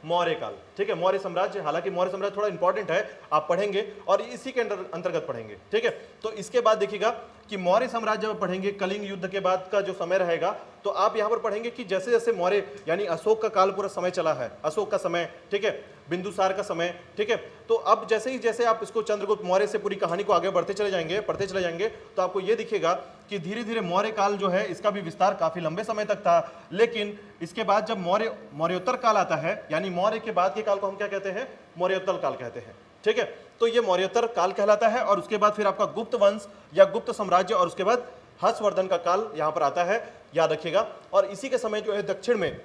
मौर्य काल, ठीक है, मौर्य साम्राज्य। हालांकि मौर्य साम्राज्य थोड़ा इंपॉर्टेंट है, आप पढ़ेंगे और इसी के अंतर्गत पढ़ेंगे, ठीक है। तो इसके बाद देखिएगा कि मौर्य साम्राज्य में पढ़ेंगे, कलिंग युद्ध के बाद का जो समय रहेगा, तो आप यहां पर पढ़ेंगे कि जैसे जैसे मौर्य यानी अशोक का काल पूरा समय चला है, अशोक का समय, ठीक है, बिंदुसार का समय, ठीक है। तो अब जैसे ही जैसे आप इसको चंद्रगुप्त मौर्य से पूरी कहानी को आगे बढ़ते चले जाएंगे, पढ़ते चले जाएंगे, तो आपको ये दिखेगा कि धीरे धीरे मौर्य काल जो है इसका भी विस्तार काफी लंबे समय तक था। लेकिन इसके बाद जब मौर्योत्तर काल आता है, यानी मौर्य के बाद के काल को हम क्या कहते हैं, मौर्योत्तर काल कहते हैं, ठीक है। तो ये मौर्योत्तर काल कहलाता है। और उसके बाद फिर आपका गुप्त वंश या गुप्त साम्राज्य, और उसके बाद हर्षवर्धन का काल यहां पर आता है, याद रखिएगा। और इसी के समय जो है दक्षिण में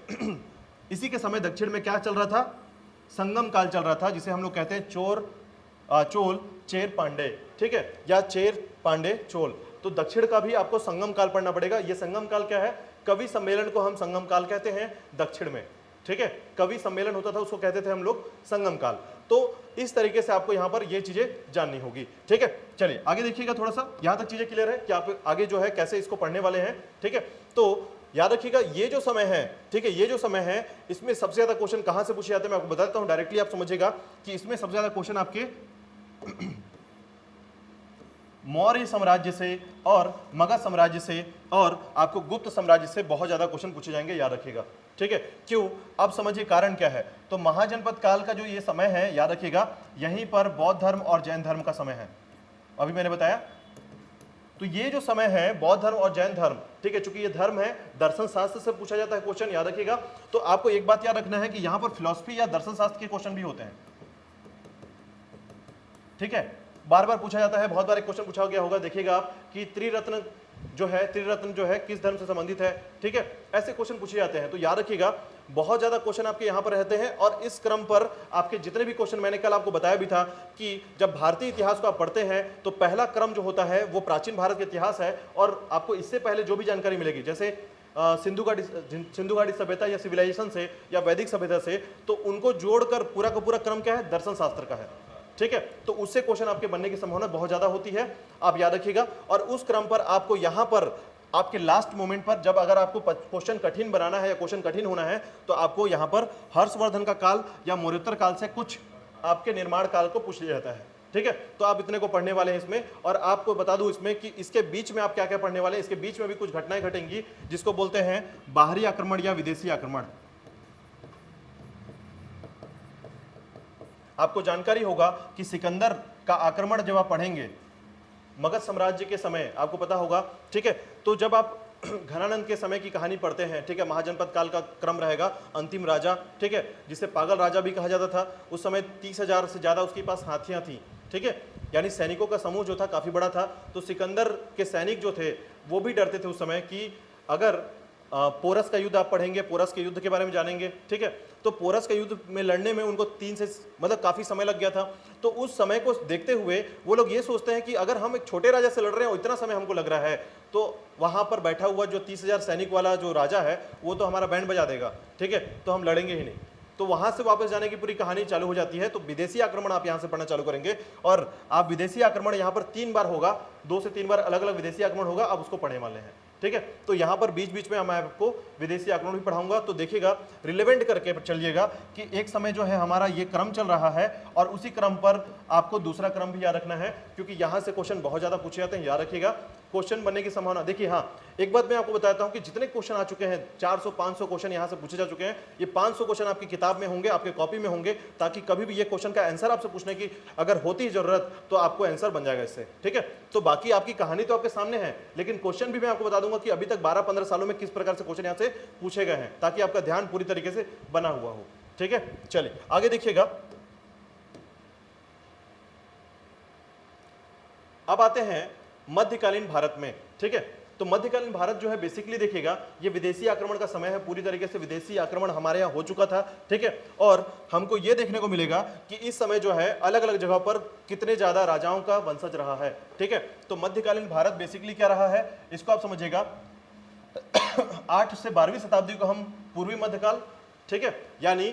इसी के समय दक्षिण में क्या चल रहा था, संगम काल चल रहा था, जिसे हम लोग कहते हैं चोल चेर पांडे, ठीक है, या चेर पांडे चोल। तो दक्षिण का भी आपको संगम काल पढ़ना पड़ेगा। ये संगम काल क्या है, कवि सम्मेलन को हम संगम काल कहते हैं दक्षिण में, ठीक है, कवि सम्मेलन होता था उसको कहते थे हम लोग संगम काल। तो इस तरीके से आपको यहां पर ये चीजें जाननी होगी, ठीक है। चलिए आगे देखिएगा, थोड़ा सा यहां तक चीजें क्लियर है कि आप आगे जो है कैसे इसको पढ़ने वाले हैं, ठीक है। तो याद रखिएगा ये जो समय है, ठीक है, ये जो समय है इसमें सबसे ज्यादा क्वेश्चन कहां से पूछे जाते हैं मैं आपको बता देता हूं, डायरेक्टली आप समझिएगा कि इसमें सबसे ज्यादा क्वेश्चन आपके मौर्य साम्राज्य से और मगध साम्राज्य से और आपको गुप्त साम्राज्य से बहुत ज्यादा क्वेश्चन पूछे जाएंगे, याद रखिएगा, ठीक है। क्यों, अब समझिए कारण क्या है। तो महाजनपद काल का जो ये समय है, याद रखिएगा, यहीं पर बौद्ध धर्म और जैन धर्म का समय है, अभी मैंने बताया। तो ये जो समय है बौद्ध धर्म और जैन धर्म, ठीक है, चूंकि ये धर्म है, दर्शन शास्त्र से पूछा जाता है क्वेश्चन, याद रखिएगा। तो आपको एक बात याद रखना है कि यहां पर फिलॉसफी या दर्शन शास्त्र के क्वेश्चन भी होते हैं, ठीक है, बार बार पूछा जाता है, बहुत बार एक क्वेश्चन पूछा गया होगा, देखिएगा आप कि त्रिरत्न जो है किस धर्म से संबंधित है, ठीक है, ऐसे क्वेश्चन पूछे जाते हैं। तो याद रखिएगा बहुत ज्यादा क्वेश्चन आपके यहां पर रहते हैं। और इस क्रम पर आपके जितने भी क्वेश्चन, मैंने कल आपको बताया भी था कि जब भारतीय इतिहास को आप पढ़ते हैं तो पहला क्रम जो होता है वो प्राचीन भारत का इतिहास है, और आपको इससे पहले जो भी जानकारी मिलेगी, जैसे सिंधु घाटी सभ्यता या सिविलाइजेशन से या वैदिक सभ्यता से, तो उनको जोड़कर पूरा का पूरा क्रम क्या है, दर्शन शास्त्र का है, ठीक है। तो उससे क्वेश्चन आपके बनने की संभावना बहुत ज्यादा होती है, आप याद रखिएगा। और उस क्रम पर आपको यहां पर आपके लास्ट मोमेंट पर जब अगर आपको क्वेश्चन कठिन बनाना है या क्वेश्चन कठिन होना है, तो आपको यहां पर हर्षवर्धन का काल या मौर्योत्तर काल से कुछ आपके निर्माण काल को पूछ लिया जाता है, ठीक है। तो आप इतने को पढ़ने वाले हैं इसमें। और आपको बता दूं इसमें कि इसके बीच में आप क्या क्या पढ़ने वाले हैं, इसके बीच में भी कुछ घटनाएं घटेंगी जिसको बोलते हैं बाहरी आक्रमण या विदेशी आक्रमण। आपको जानकारी होगा कि सिकंदर का आक्रमण जब आप पढ़ेंगे मगध साम्राज्य के समय, आपको पता होगा, ठीक है। तो जब आप घनानंद के समय की कहानी पढ़ते हैं, ठीक है, महाजनपद काल का क्रम रहेगा, अंतिम राजा, ठीक है, जिसे पागल राजा भी कहा जाता था। उस समय 30,000 से ज्यादा उसके पास हाथियां थी, ठीक है, यानी सैनिकों का समूह जो था काफी बड़ा था। तो सिकंदर के सैनिक जो थे वो भी डरते थे उस समय कि अगर पोरस का युद्ध आप पढ़ेंगे, पोरस के युद्ध के बारे में जानेंगे, ठीक है। तो पोरस के युद्ध में लड़ने में उनको 3 से मतलब काफी समय लग गया था। तो उस समय को देखते हुए वो लोग ये सोचते हैं कि अगर हम एक छोटे राजा से लड़ रहे हैं और इतना समय हमको लग रहा है, तो वहां पर बैठा हुआ जो 30,000 सैनिक वाला जो राजा है वो तो हमारा बैंड बजा देगा, ठीक है, तो हम लड़ेंगे ही नहीं। तो वहां से वापस जाने की पूरी कहानी चालू हो जाती है। तो विदेशी आक्रमण आप यहां से पढ़ना चालू करेंगे, और आप विदेशी आक्रमण यहां पर 3 बार होगा, 2 से 3 बार अलग अलग विदेशी आक्रमण होगा, आप उसको पढ़ने वाले हैं, ठीक है। तो यहां पर बीच बीच में मैं आपको विदेशी आक्रमण भी पढ़ाऊंगा। तो देखिएगा, रिलेवेंट करके चलिएगा कि एक समय जो है हमारा ये क्रम चल रहा है, और उसी क्रम पर आपको दूसरा क्रम भी याद रखना है, क्योंकि यहां से क्वेश्चन बहुत ज्यादा पूछे जाते हैं, याद रखिएगा। क्वेश्चन बनने की संभावना, देखिए हाँ, एक बात मैं आपको बताता हूं कि जितने क्वेश्चन आ चुके हैं, 400-500 क्वेश्चन यहां से पूछे जा चुके हैं, ये 500 क्वेश्चन आपकी किताब में होंगे, आपके कॉपी में होंगे, ताकि कभी भी ये क्वेश्चन का आंसर आपसे पूछने की अगर होती है जरूरत, तो आपको आंसर बन जाएगा इससे, ठीक है। तो बाकी आपकी कहानी तो आपके सामने है, लेकिन क्वेश्चन भी मैं आपको बता दूंगा कि अभी तक 12-15 सालों में किस प्रकार से क्वेश्चन यहां से पूछे गए हैं, ताकि आपका ध्यान पूरी तरीके से बना हुआ हो, ठीक है। चलिए आगे देखिएगा। अब आते हैं मध्यकालीन भारत में, ठीक है। तो मध्यकालीन भारत जो है बेसिकली देखिएगा, ये विदेशी आक्रमण का समय है, पूरी तरीके से विदेशी आक्रमण हमारे यहाँ हो चुका था, ठीक है। और हमको ये देखने को मिलेगा कि इस समय जो है अलग अलग जगह पर कितने ज्यादा राजाओं का वंशज रहा है, ठीक है। तो मध्यकालीन भारत बेसिकली क्या रहा है, इसको आप समझिएगा 8 से 12वीं शताब्दी को हम पूर्वी मध्यकाल, ठीक है, यानी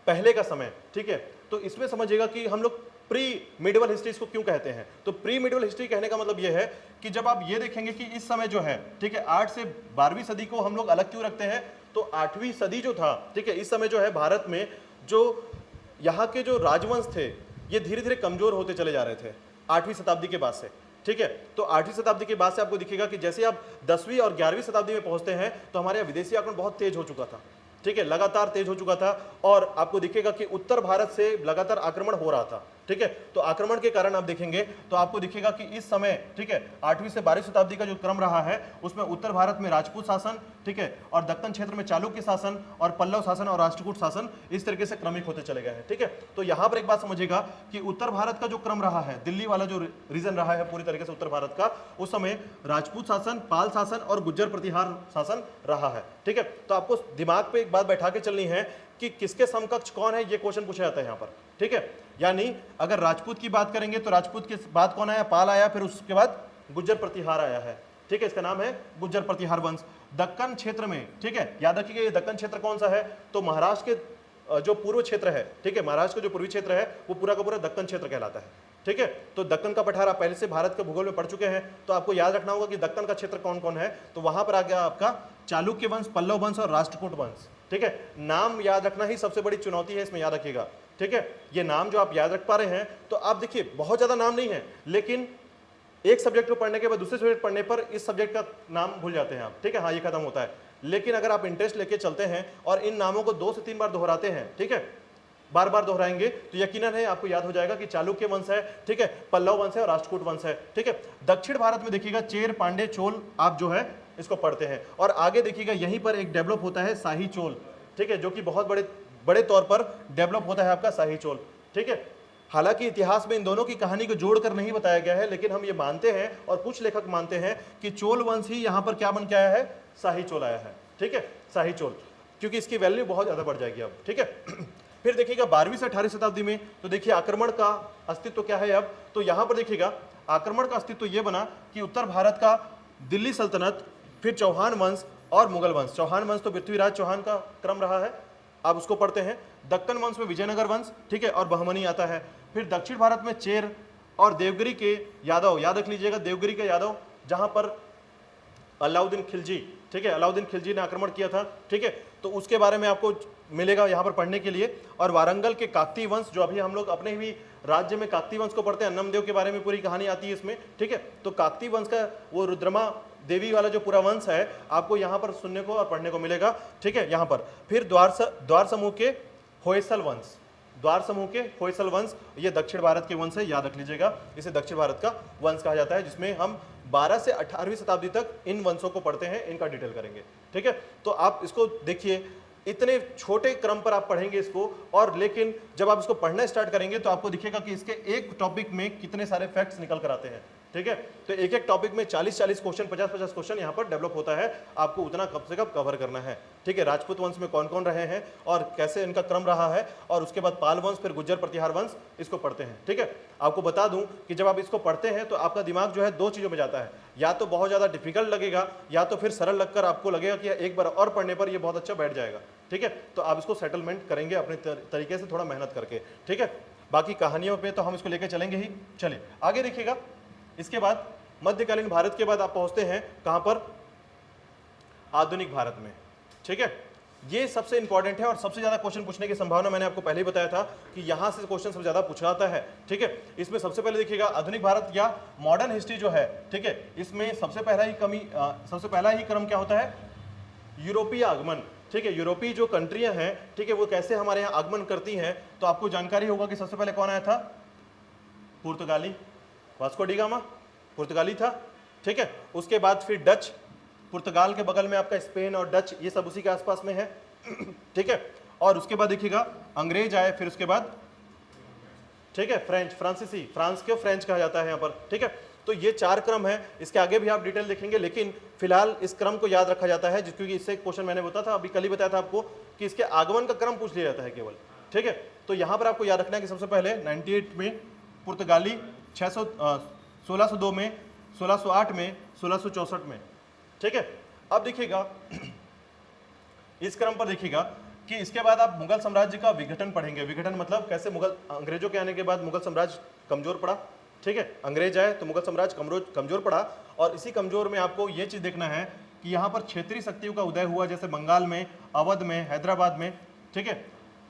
पहले का समय, ठीक है। तो इसमें समझिएगा कि हम लोग प्री मिडिवल हिस्ट्री इसको क्यों कहते हैं। तो प्री मिडिवल हिस्ट्री कहने का मतलब यह है कि जब आप ये देखेंगे कि इस समय जो है, ठीक है, 8 से 12वीं सदी को हम लोग अलग क्यों रखते हैं, तो 8वीं सदी जो था, ठीक है, इस समय जो है भारत में जो यहाँ के जो राजवंश थे, ये धीरे धीरे कमजोर होते चले जा रहे थे 8वीं शताब्दी के बाद से, ठीक है। तो 8वीं शताब्दी के बाद से आपको दिखेगा कि जैसे आप 10वीं और 11वीं शताब्दी में पहुंचते हैं, तो हमारे यहाँ विदेशी आक्रमण बहुत तेज हो चुका था, ठीक है, लगातार तेज हो चुका था, और आपको दिखेगा कि उत्तर भारत से लगातार आक्रमण हो रहा था, ठीक है। तो आक्रमण के कारण आप देखेंगे तो आपको दिखेगा कि इस समय, ठीक है, 8वीं से 12वीं शताब्दी का जो क्रम रहा है, उसमें उत्तर भारत में राजपूत शासन, ठीक है, और दक्षिण क्षेत्र में चालुक्य शासन और पल्लव शासन और राष्ट्रकूट शासन इस तरीके से क्रमिक होते चले गए हैं, ठीक है। तो यहां पर एक बात समझिएगा कि उत्तर भारत का जो क्रम रहा है, दिल्ली वाला जो रीजन रहा है पूरी तरीके से उत्तर भारत का, उस समय राजपूत शासन, पाल शासन और गुज्जर प्रतिहार शासन रहा है, ठीक है। तो आपको दिमाग पे एक बात बैठा के चलनी है कि किसके समकक्ष कौन है, ये क्वेश्चन पूछा जाता है यहाँ पर, ठीक है। यानी अगर राजपूत की बात करेंगे तो राजपूत के बाद कौन आया, पाल आया, फिर उसके बाद गुज्जर प्रतिहार आया है, ठीक है, इसका नाम है गुज्जर प्रतिहार वंश। दक्कन क्षेत्र में, ठीक है, याद रखिएगा ये दक्कन क्षेत्र कौन सा है, तो महाराष्ट्र के जो पूर्व क्षेत्र है, ठीक है, महाराष्ट्र का जो पूर्वी क्षेत्र है वो पूरा का पूरा दक्कन क्षेत्र कहलाता है, ठीक है। तो दक्कन का पठार आप पहले से भारत के भूगोल में पढ़ चुके हैं, तो आपको याद रखना होगा कि दक्कन का क्षेत्र कौन कौन है। तो वहां पर आ गया आपका चालुक्य वंश, पल्लव वंश और राष्ट्रकूट वंश, ठीक है। नाम याद रखना ही सबसे बड़ी चुनौती है इसमें, याद रखिएगा, ठीक है। ये नाम जो आप याद रख पा रहे हैं, तो आप देखिए बहुत ज्यादा नाम नहीं है, लेकिन एक सब्जेक्ट को पढ़ने के बाद दूसरे सब्जेक्ट पढ़ने पर इस सब्जेक्ट का नाम भूल जाते हैं आप, ठीक है, हाँ ये खत्म होता है। लेकिन अगर आप इंटरेस्ट लेके चलते हैं और इन नामों को 2 से 3 बार दोहराते हैं, ठीक है, बार बार दोहराएंगे, तो यकीनन है आपको याद हो जाएगा कि चालुक्य वंश है, ठीक है, पल्लव वंश है और राष्ट्रकूट वंश है, ठीक है। दक्षिण भारत में देखिएगा चेर, पांडे, चोल आप जो है इसको पढ़ते हैं, और आगे देखिएगा यहीं पर एक डेवलप होता है शाही चोल, ठीक है, जो कि बहुत बड़े तौर पर डेवलप होता है आपका शाही चोल, ठीक है। हालांकि इतिहास में इन दोनों की कहानी को जोड़कर नहीं बताया गया है, लेकिन हम ये मानते हैं और कुछ लेखक मानते हैं कि चोल वंश ही यहाँ पर क्या बन के आया है, शाही चोल आया है, ठीक है, शाही चोल, क्योंकि इसकी वैल्यू बहुत ज्यादा बढ़ जाएगी अब, ठीक है। फिर देखिएगा 12वीं से 18वीं शताब्दी में, तो देखिए आक्रमण का अस्तित्व क्या है अब, तो यहां पर देखिएगा आक्रमण का अस्तित्व यह बना कि उत्तर भारत का दिल्ली सल्तनत, फिर चौहान वंश और मुगल वंश। चौहान वंश तो पृथ्वीराज चौहान का क्रम रहा है, आप उसको पढ़ते हैं। दक्कन वंश में विजयनगर वंश, ठीक है, और बहमनी आता है। फिर दक्षिण भारत में चेर और देवगिरी के यादव, याद रख लीजिएगा देवगिरी के यादव, जहां पर अलाउद्दीन खिलजी, ठीक है, अलाउद्दीन खिलजी ने आक्रमण किया था, ठीक है, तो उसके बारे में आपको मिलेगा यहाँ पर पढ़ने के लिए। और वारंगल के काकती वंश, जो अभी हम लोग अपने ही राज्य में काकती वंश को पढ़ते हैं, अन्नमदेव के बारे में पूरी कहानी आती है इसमें, ठीक है। तो काकती वंश का वो रुद्रमा देवी वाला जो पूरा वंश है आपको यहाँ पर सुनने को और पढ़ने को मिलेगा, ठीक है, यहाँ पर। फिर द्वार समूह के होयसल वंश, द्वार समूह के होयसल वंश, ये दक्षिण भारत के वंश है, याद रख लीजिएगा, इसे दक्षिण भारत का वंश कहा जाता है, जिसमें हम 12 से 18वीं शताब्दी तक इन वंशों को पढ़ते हैं, इनका डिटेल करेंगे, ठीक है। तो आप इसको देखिए, इतने छोटे क्रम पर आप पढ़ेंगे इसको, और लेकिन जब आप इसको पढ़ना स्टार्ट करेंगे तो आपको दिखेगा कि इसके एक टॉपिक में कितने सारे फैक्ट्स निकल कर आते हैं, ठीक है। तो एक एक टॉपिक में 40-40 क्वेश्चन, 50-50 क्वेश्चन यहाँ पर डेवलप होता है, आपको उतना कम से कम कवर करना है। ठीक है, राजपूत वंश में कौन कौन रहे हैं और कैसे इनका क्रम रहा है, और उसके बाद पाल वंश, फिर गुज्जर प्रतिहार वंश, इसको पढ़ते हैं। ठीक है, आपको बता दूं कि जब आप इसको पढ़ते हैं तो आपका दिमाग जो है दो चीज़ों में जाता है, या तो बहुत ज़्यादा डिफिकल्ट लगेगा, या तो फिर सरल लगकर आपको लगेगा कि एक बार और पढ़ने पर ये बहुत अच्छा बैठ जाएगा। ठीक है, तो आप इसको सेटलमेंट करेंगे अपने तरीके से, थोड़ा मेहनत करके। ठीक है, बाकी कहानियों पे तो हम इसको लेकर चलेंगे ही। चलिए आगे देखिएगा। इसके बाद मध्यकालीन भारत के बाद आप पहुंचते हैं कहां पर, आधुनिक भारत में। ठीक है, ये सबसे इंपॉर्टेंट है और सबसे ज्यादा क्वेश्चन पूछने की संभावना मैंने आपको पहले ही बताया था कि यहां से क्वेश्चन सबसे ज्यादा पूछा जाता है। ठीक है, इसमें सबसे पहले देखिएगा आधुनिक भारत या मॉडर्न हिस्ट्री जो है, ठीक है, इसमें सबसे पहला ही क्रम क्या होता है, यूरोपीय आगमन। ठीक है, यूरोपीय जो कंट्रियां हैं, ठीक है, वो कैसे हमारे यहाँ आगमन करती हैं, तो आपको जानकारी होगा कि सबसे पहले कौन आया था, पुर्तगाली, वास्को डी गामा पुर्तगाली था। ठीक है, उसके बाद फिर डच, पुर्तगाल के बगल में आपका स्पेन और डच, ये सब उसी के आसपास में है। ठीक है, और उसके बाद देखिएगा अंग्रेज आए, फिर उसके बाद ठीक है फ्रेंच, फ्रांसीसी, फ्रांस के फ्रेंच कहा जाता है यहाँ पर। ठीक है, तो ये चार क्रम है, इसके आगे भी आप डिटेल देखेंगे, लेकिन फिलहाल इस क्रम को याद रखा जाता है, क्योंकि इससे क्वेश्चन मैंने बताया था, अभी कल ही बताया था आपको कि इसके आगमन का क्रम पूछ लिया जाता है केवल। ठीक है, तो यहाँ पर आपको याद रखना है कि सबसे पहले 98 में पुर्तगाली, 1602 में, 1608 में, 1664 में। ठीक है, अब देखिएगा इस क्रम पर देखिएगा कि इसके बाद आप मुगल साम्राज्य का विघटन पढ़ेंगे। विघटन मतलब कैसे मुगल, अंग्रेजों के आने के बाद मुगल साम्राज्य कमजोर पड़ा। ठीक है, अंग्रेज आए तो मुगल साम्राज्य कमजोर पड़ा, और इसी कमजोर में आपको ये चीज देखना है कि यहाँ पर क्षेत्रीय शक्तियों का उदय हुआ, जैसे बंगाल में, अवध में, हैदराबाद में। ठीक है,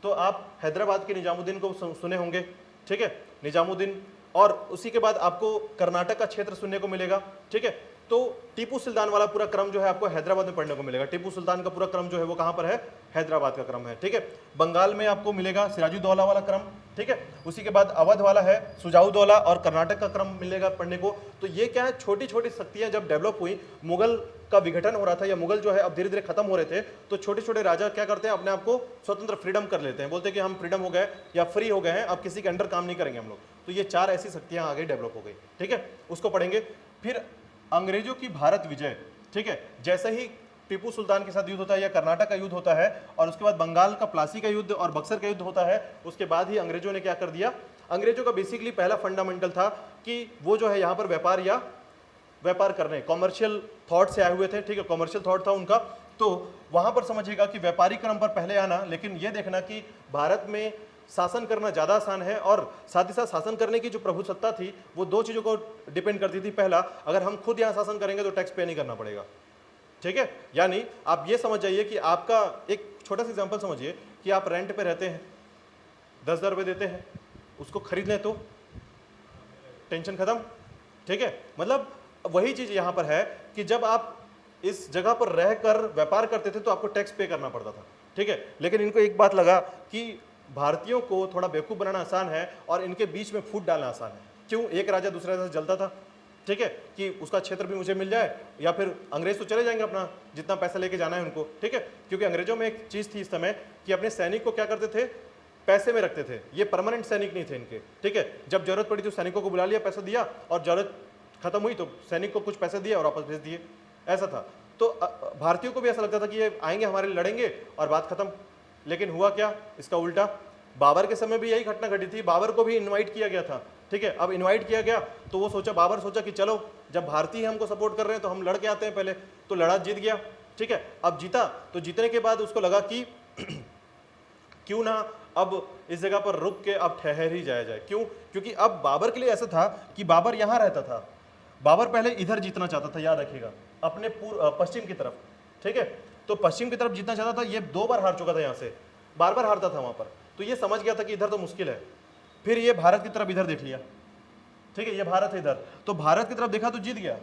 तो आप हैदराबाद के निजामुद्दीन को सुने होंगे। ठीक है, निजामुद्दीन, और उसी के बाद आपको कर्नाटक का क्षेत्र सुनने को मिलेगा। ठीक है, तो टीपू सुल्तान वाला पूरा क्रम जो है आपको हैदराबाद में पढ़ने को मिलेगा। टीपू सुल्तान का पूरा क्रम जो है वो कहां पर है, हैदराबाद का क्रम है। ठीक है, बंगाल में आपको मिलेगा सिराजुद्दौला वाला क्रम। ठीक है, उसी के बाद अवध वाला है सुजाउद्दौला, और कर्नाटक का क्रम मिलेगा पढ़ने को। तो ये क्या है, छोटी छोटी शक्तियां जब डेवलप हुई, मुगल का विघटन हो रहा था, या मुगल जो है अब धीरे धीरे खत्म हो रहे थे, तो छोटे छोटे राजा क्या करते हैं, अपने आप को स्वतंत्र फ्रीडम कर लेते हैं, बोलते हैं कि हम फ्रीडम हो गए या फ्री हो गए हैं, अब किसी के अंडर काम नहीं करेंगे हम लोग। तो ये चार ऐसी शक्तियां आगे डेवलप हो गई। ठीक है, उसको पढ़ेंगे। फिर अंग्रेजों की भारत विजय। ठीक है, जैसे ही टीपू सुल्तान के साथ युद्ध होता है, या कर्नाटक का युद्ध होता है, और उसके बाद बंगाल का प्लासी का युद्ध और बक्सर का युद्ध होता है, उसके बाद ही अंग्रेजों ने क्या कर दिया, अंग्रेजों का बेसिकली पहला फंडामेंटल था कि वो जो है यहाँ पर व्यापार करने, कॉमर्शियल थॉट से आए हुए थे। ठीक है, कॉमर्शियल थॉट था उनका, तो वहां पर समझिएगा कि व्यापारी क्रम पर पहले आना, लेकिन ये देखना कि भारत में शासन करना ज़्यादा आसान है, और साथ ही साथ शासन करने की जो प्रभुसत्ता थी वो दो चीज़ों को डिपेंड करती थी। पहला, अगर हम खुद यहाँ शासन करेंगे तो टैक्स पे नहीं करना पड़ेगा। ठीक है, यानी आप ये समझ जाइए कि आपका एक छोटा सा एग्जांपल समझिए कि आप रेंट पे रहते हैं, 10,000 रुपये देते हैं, उसको खरीद लें तो टेंशन खत्म। ठीक है, मतलब वही चीज़ यहाँ पर है कि जब आप इस जगह पर रहकर व्यापार करते थे तो आपको टैक्स पे करना पड़ता था। ठीक है, लेकिन इनको एक बात लगा कि भारतीयों को थोड़ा बेवकूफ़ बनाना आसान है और इनके बीच में फूट डालना आसान है। क्यों, एक राजा दूसरे राजा से जलता था। ठीक है, कि उसका क्षेत्र भी मुझे मिल जाए, या फिर अंग्रेज तो चले जाएंगे अपना जितना पैसा लेके जाना है उनको। ठीक है, क्योंकि अंग्रेजों में एक चीज़ थी इस समय कि अपने सैनिक को क्या करते थे, पैसे में रखते थे। ये परमानेंट सैनिक नहीं थे इनके। ठीक है, जब जरूरत पड़ी तो सैनिकों को बुला लिया, पैसा दिया, और जरूरत खत्म हुई तो सैनिक को कुछ पैसे दिए और वापस भेज दिए, ऐसा था। तो भारतीयों को भी ऐसा लगता था कि ये आएंगे हमारे लिए लड़ेंगे और बात खत्म। लेकिन हुआ क्या, इसका उल्टा। बाबर के समय भी यही घटना घटी थी, बाबर को भी इनवाइट किया गया था। ठीक है, अब इनवाइट किया गया तो वो बाबर सोचा कि चलो जब भारतीय हमको सपोर्ट कर रहे हैं तो हम लड़ के आते हैं पहले, तो लड़ा, जीत गया। ठीक है, अब जीता तो जीतने के बाद उसको लगा कि क्यों ना अब इस जगह पर रुक के अब ठहर ही जाया जाए। क्यों, क्योंकि अब बाबर के लिए ऐसा था कि बाबर यहाँ रहता था, बाबर पहले इधर जीतना चाहता था, याद रखिएगा, अपने पश्चिम की तरफ। ठीक है, तो पश्चिम की तरफ जीतना चाहता था, ये 2 बार हार चुका था, यहाँ से बार बार हारता था वहाँ पर, तो ये समझ गया था कि इधर तो मुश्किल है। फिर ये भारत की तरफ इधर देख लिया। ठीक है, ये भारत है इधर, तो भारत की तरफ देखा तो जीत गया।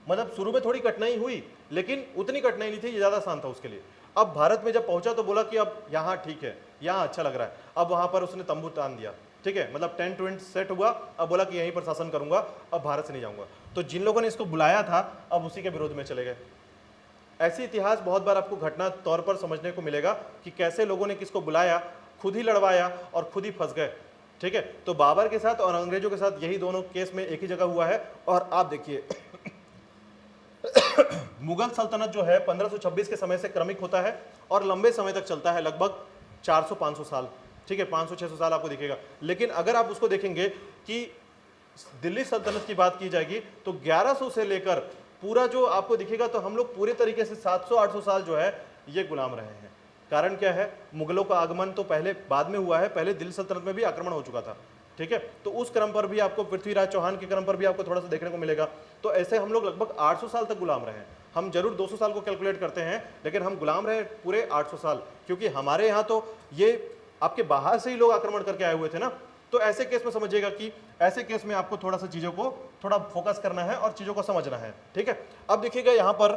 मतलब शुरू में थोड़ी कठिनाई हुई, लेकिन उतनी कठिनाई नहीं थी, ये ज़्यादा आसान था उसके लिए। अब भारत में जब पहुंचा तो बोला कि अब यहाँ ठीक है, यहाँ अच्छा लग रहा है। अब वहाँ पर उसने तंबू तान दिया। ठीक है, मतलब टेंट वेंट सेट हुआ, अब बोला कि यहीं पर शासन करूंगा, अब भारत से नहीं जाऊंगा। तो जिन लोगों ने इसको बुलाया था अब उसी के विरोध में चले गए। ऐसी इतिहास बहुत बार आपको घटना तौर पर समझने को मिलेगा कि कैसे लोगों ने किसको बुलाया, खुद ही लड़वाया और खुद ही फंस गए। ठीक है। तो बाबर के साथ और अंग्रेजों के साथ यही दोनों केस में एक ही जगह हुआ है। और आप देखिए मुगल सल्तनत जो है 1526 के समय से क्रमिक होता है और लंबे समय तक चलता है, लगभग 400-500 साल, ठीक है, 500-600 साल आपको दिखेगा। लेकिन अगर आप उसको देखेंगे कि दिल्ली सल्तनत की बात की जाएगी तो 1100 से लेकर पूरा जो आपको दिखेगा, तो हम लोग पूरे तरीके से 700-800 साल जो है ये गुलाम रहे हैं। कारण क्या है, मुगलों का आगमन तो पहले बाद में हुआ है, पहले दिल्ली सल्तनत में भी आक्रमण हो चुका था, ठीक है। तो उस क्रम पर भी आपको, पृथ्वीराज चौहान के क्रम पर भी आपको थोड़ा सा देखने को मिलेगा। तो ऐसे हम लोग लगभग 800 साल तक गुलाम रहे। हम जरूर 200 साल को कैलकुलेट करते हैं, लेकिन हम गुलाम रहे पूरे 800 साल, क्योंकि हमारे यहाँ तो ये आपके बाहर से ही लोग आक्रमण करके आए हुए थे ना। तो ऐसे केस में समझिएगा कि ऐसे केस में आपको थोड़ा सा चीजों को थोड़ा फोकस करना है और चीजों को समझना है, ठीक है। अब देखिएगा यहाँ पर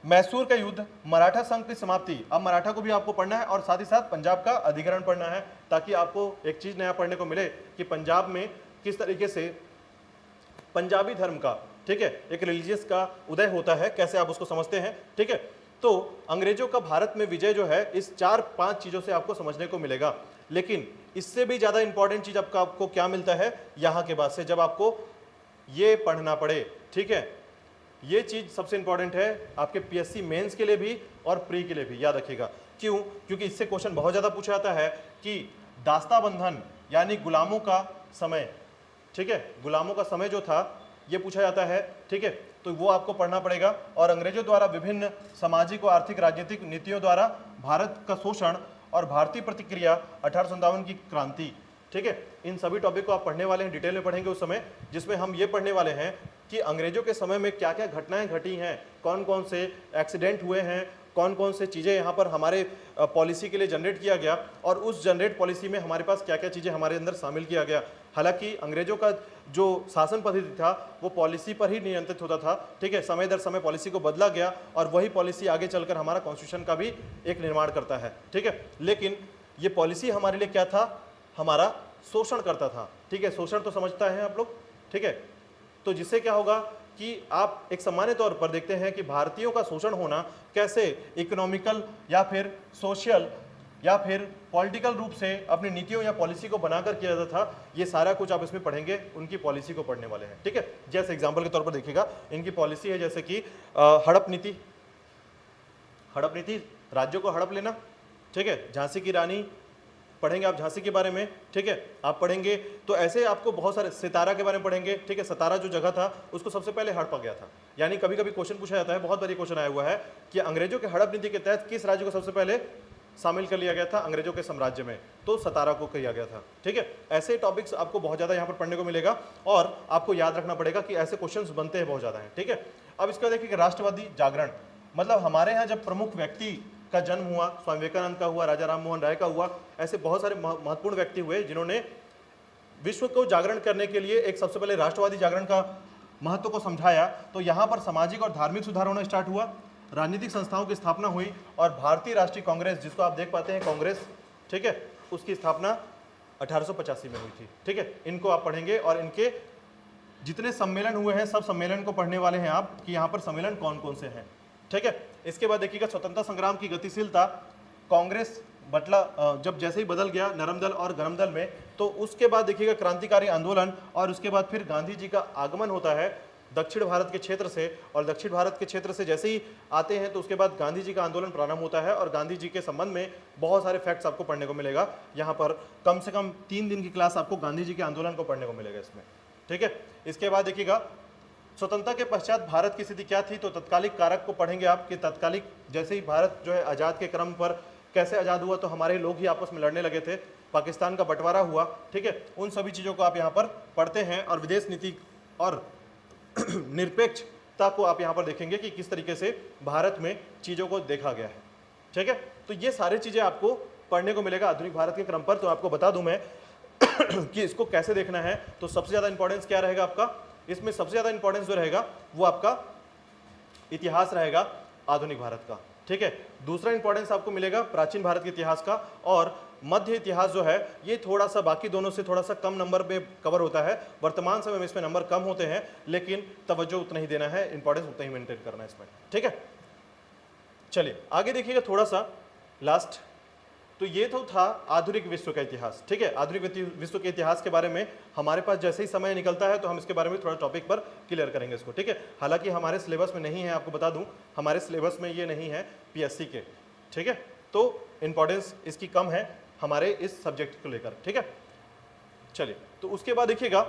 मैसूर का युद्ध, मराठा संघ की समाप्ति। अब मराठा को भी आपको पढ़ना है और साथ ही साथ पंजाब का अधिग्रहण पढ़ना है, ताकि आपको एक चीज नया पढ़ने को मिले कि पंजाब में किस तरीके से पंजाबी धर्म का, ठीक है, एक रिलीजियस का उदय होता है, कैसे आप उसको समझते हैं, ठीक है। तो अंग्रेजों का भारत में विजय जो है इस 4-5 चीजों से आपको समझने को मिलेगा। लेकिन इससे भी ज्यादा इंपॉर्टेंट चीज आपको क्या मिलता है यहाँ के बाद से, जब आपको ये पढ़ना पड़े, ठीक है। ये चीज सबसे इंपॉर्टेंट है आपके पीएससी मेंस के लिए भी और प्री के लिए भी, याद रखिएगा। क्यों? क्योंकि इससे क्वेश्चन बहुत ज्यादा पूछा जाता है कि दास्ता बंधन यानी गुलामों का समय, ठीक है, गुलामों का समय जो था ये पूछा जाता है, ठीक है। तो वो आपको पढ़ना पड़ेगा। और अंग्रेजों द्वारा विभिन्न सामाजिक और आर्थिक राजनीतिक नीतियों द्वारा भारत का शोषण और भारतीय प्रतिक्रिया, 1857 की क्रांति, ठीक है, इन सभी टॉपिक को आप पढ़ने वाले हैं, डिटेल में पढ़ेंगे उस समय, जिसमें हम ये पढ़ने वाले हैं कि अंग्रेजों के समय में क्या क्या घटनाएं घटी हैं, कौन कौन से एक्सीडेंट हुए हैं, कौन कौन से चीज़ें यहाँ पर हमारे पॉलिसी के लिए जनरेट किया गया, और उस जनरेट पॉलिसी में हमारे पास क्या क्या चीज़ें हमारे अंदर शामिल किया गया। हालांकि अंग्रेजों का जो शासन पद्धति था वो पॉलिसी पर ही नियंत्रित होता था, ठीक है। समय दर समय पॉलिसी को बदला गया और वही पॉलिसी आगे चलकर हमारा कॉन्स्टिट्यूशन का भी एक निर्माण करता है, ठीक है। लेकिन ये पॉलिसी हमारे लिए क्या था, हमारा शोषण करता था, ठीक है। शोषण तो समझता है आप लोग, ठीक है। तो जिससे क्या होगा कि आप एक सामान्य तौर पर देखते हैं कि भारतीयों का शोषण होना कैसे इकोनॉमिकल या फिर सोशल या फिर पॉलिटिकल रूप से अपनी नीतियों या पॉलिसी को बनाकर किया जाता था, ये सारा कुछ आप इसमें पढ़ेंगे, उनकी पॉलिसी को पढ़ने वाले हैं, ठीक है। जैसे एग्जांपल के तौर पर देखिएगा, इनकी पॉलिसी है जैसे कि हड़प नीति। हड़प नीति, राज्यों को हड़प लेना, ठीक है। झांसी की रानी पढ़ेंगे आप, झांसी के बारे में, ठीक है, आप पढ़ेंगे। तो ऐसे आपको बहुत सारे, सितारा के बारे में पढ़ेंगे, ठीक है। सितारा जो जगह था उसको सबसे पहले हड़पा गया था। यानी कभी कभी क्वेश्चन पूछा जाता है, बहुत बार क्वेश्चन आया हुआ है कि अंग्रेजों के हड़प नीति के तहत किस राज्य को सबसे पहले शामिल कर लिया गया था अंग्रेजों के साम्राज्य में, तो सतारा को किया गया था, ठीक है। ऐसे टॉपिक्स आपको बहुत ज़्यादा यहाँ पर पढ़ने को मिलेगा और आपको याद रखना पड़ेगा कि ऐसे क्वेश्चंस बनते हैं बहुत ज़्यादा हैं, ठीक है। अब इसका देखिए राष्ट्रवादी जागरण, मतलब हमारे यहाँ जब प्रमुख व्यक्ति का जन्म हुआ, स्वामी विवेकानंद का हुआ, राजा राम मोहन राय का हुआ, ऐसे बहुत सारे महत्वपूर्ण व्यक्ति हुए जिन्होंने विश्व को जागरण करने के लिए एक सबसे पहले राष्ट्रवादी जागरण का महत्व को समझाया। तो यहाँ पर सामाजिक और धार्मिक सुधार होना स्टार्ट हुआ, राजनीतिक संस्थाओं की स्थापना हुई और भारतीय राष्ट्रीय कांग्रेस, जिसको आप देख पाते हैं कांग्रेस, ठीक है, उसकी स्थापना 1885 में हुई थी, ठीक है। इनको आप पढ़ेंगे और इनके जितने सम्मेलन हुए हैं सब सम्मेलन को पढ़ने वाले हैं आप कि यहाँ पर सम्मेलन कौन कौन से हैं, ठीक है। इसके बाद देखिएगा स्वतंत्रता संग्राम की गतिशीलता, कांग्रेस बटला जब जैसे ही बदल गया नरम दल और गरम दल में, तो उसके बाद देखिएगा क्रांतिकारी आंदोलन और उसके बाद फिर गांधी जी का आगमन होता है दक्षिण भारत के क्षेत्र से, और दक्षिण भारत के क्षेत्र से जैसे ही आते हैं तो उसके बाद गांधी जी का आंदोलन प्रारंभ होता है और गांधी जी के संबंध में बहुत सारे फैक्ट्स आपको पढ़ने को मिलेगा। यहाँ पर कम से कम 3 दिन की क्लास आपको गांधी जी के आंदोलन को पढ़ने को मिलेगा इसमें, ठीक है। इसके बाद देखिएगा स्वतंत्रता के पश्चात भारत की स्थिति क्या थी, तो तत्कालिक कारक को पढ़ेंगे आप कि तत्कालिक जैसे ही भारत जो है आज़ाद के क्रम पर कैसे आज़ाद हुआ, तो हमारे लोग ही आपस में लड़ने लगे थे, पाकिस्तान का बंटवारा हुआ, ठीक है। उन सभी चीज़ों को आप यहाँ पर पढ़ते हैं और विदेश नीति और निरपेक्षता को आप यहाँ पर देखेंगे कि किस तरीके से भारत में चीज़ों को देखा गया है, ठीक है। तो ये सारी चीज़ें आपको पढ़ने को मिलेगा आधुनिक भारत के क्रम पर। तो आपको बता दूं मैं कि इसको कैसे देखना है, तो सबसे ज़्यादा इंपॉर्टेंस क्या रहेगा आपका, इसमें सबसे ज़्यादा इंपॉर्टेंस जो रहेगा वो आपका इतिहास रहेगा आधुनिक भारत का, ठीक है। दूसरा इंपॉर्टेंस आपको मिलेगा प्राचीन भारत के इतिहास का, और मध्य इतिहास जो है ये थोड़ा सा बाकी दोनों से थोड़ा सा कम नंबर में कवर होता है। वर्तमान समय में इसमें नंबर कम होते हैं, लेकिन तवज्जो उतना ही देना है, इंपॉर्टेंस उतना ही मेंटेन करना है इसमें, ठीक है। चलिए आगे देखिएगा थोड़ा सा लास्ट तो ये तो था आधुनिक विश्व का इतिहास, ठीक है। आधुनिक विश्व के इतिहास के बारे में हमारे पास जैसे ही समय निकलता है तो हम इसके बारे में थोड़ा टॉपिक पर क्लियर करेंगे इसको, ठीक है। हालांकि हमारे सिलेबस में नहीं है, आपको बता दूं हमारे सिलेबस में ये नहीं है पीएससी के, ठीक है। तो इंपॉर्टेंस इसकी कम है हमारे इस सब्जेक्ट को लेकर, ठीक है। चलिए, तो उसके बाद देखिएगा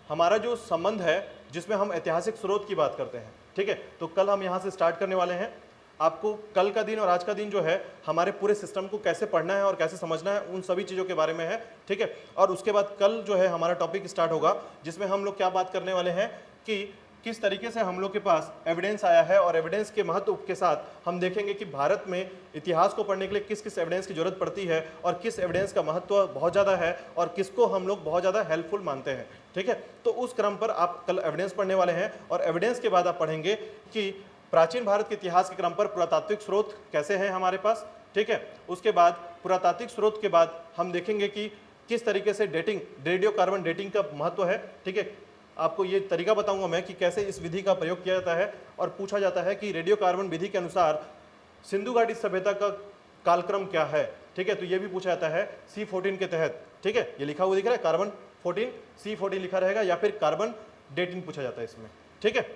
हमारा जो संबंध है जिसमें हम ऐतिहासिक स्रोत की बात करते हैं, ठीक है। तो कल हम यहाँ से स्टार्ट करने वाले हैं। आपको कल का दिन और आज का दिन जो है हमारे पूरे सिस्टम को कैसे पढ़ना है और कैसे समझना है उन सभी चीज़ों के बारे में है, ठीक है। और उसके बाद कल जो है हमारा टॉपिक स्टार्ट होगा जिसमें हम लोग क्या बात करने वाले हैं कि किस तरीके से हम लोग के पास एविडेंस आया है और एविडेंस के महत्व के साथ हम देखेंगे कि भारत में इतिहास को पढ़ने के लिए किस किस एविडेंस की जरूरत पड़ती है और किस एविडेंस का महत्व बहुत ज़्यादा है और किसको हम लोग बहुत ज़्यादा हेल्पफुल मानते हैं, ठीक है। तो उस क्रम पर आप कल एविडेंस पढ़ने वाले हैं और एविडेंस के बाद आप पढ़ेंगे कि प्राचीन भारत के इतिहास के क्रम पर पुरातात्विक स्रोत कैसे हैं हमारे पास, ठीक है। उसके बाद पुरातात्विक स्रोत के बाद हम देखेंगे कि किस तरीके से डेटिंग, रेडियो कार्बन डेटिंग का महत्व है, ठीक है। आपको ये तरीका बताऊंगा मैं कि कैसे इस विधि का प्रयोग किया जाता है और पूछा जाता है कि रेडियो कार्बन विधि के अनुसार सिंधु घाटी सभ्यता का कालक्रम क्या है, ठीक है। तो ये भी पूछा जाता है C14 के तहत, ठीक है। ये लिखा हुआ दिख रहा है कार्बन 14, C14 लिखा रहेगा या फिर कार्बन डेटिंग पूछा जाता है इसमें, ठीक है।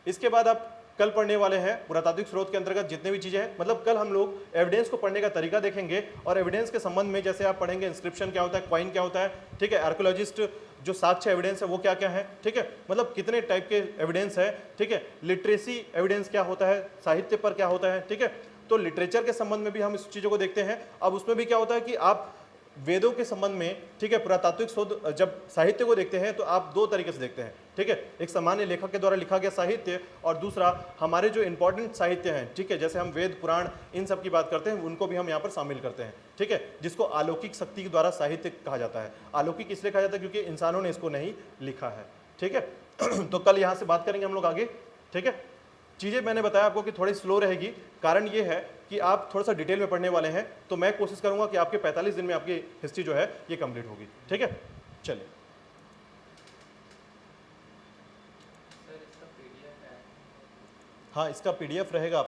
इसके बाद आप कल पढ़ने वाले हैं पुरातात्विक स्रोत के अंतर्गत जितने भी चीजें हैं, मतलब कल हम लोग एविडेंस को पढ़ने का तरीका देखेंगे और एविडेंस के संबंध में जैसे आप पढ़ेंगे इंस्क्रिप्शन क्या होता है, क्वाइन क्या होता है, ठीक है। आर्कियोलॉजिस्ट जो साक्ष्य एविडेंस है वो क्या क्या है, ठीक है। मतलब कितने टाइप के एविडेंस है, ठीक है। लिटरेसी एविडेंस क्या होता है, साहित्य पर क्या होता है, ठीक है। तो लिटरेचर के संबंध में भी हम इस चीज़ों को देखते हैं। अब उसमें भी क्या होता है कि आप वेदों के संबंध में, ठीक है, पुरातात्विक शोध जब साहित्य को देखते हैं तो आप दो तरीके से देखते हैं, ठीक है। एक सामान्य लेखक के द्वारा लिखा गया साहित्य और दूसरा हमारे जो इंपॉर्टेंट साहित्य हैं, ठीक है, जैसे हम वेद पुराण इन सब की बात करते हैं उनको भी हम यहाँ पर शामिल करते हैं, ठीक है, जिसको अलौकिक शक्ति के द्वारा साहित्य कहा जाता है। अलौकिक इसलिए कहा जाता है क्योंकि इंसानों ने इसको नहीं लिखा है, ठीक है। तो कल यहाँ से बात करेंगे हम लोग आगे, ठीक है। चीज़ें मैंने बताया आपको कि थोड़ी स्लो रहेगी, कारण ये है कि आप थोड़ा सा डिटेल में पढ़ने वाले हैं, तो मैं कोशिश करूंगा कि आपके 45 दिन में आपकी हिस्ट्री जो है ये कंप्लीट होगी, ठीक है। चलिए, हाँ, इसका PDF रहेगा।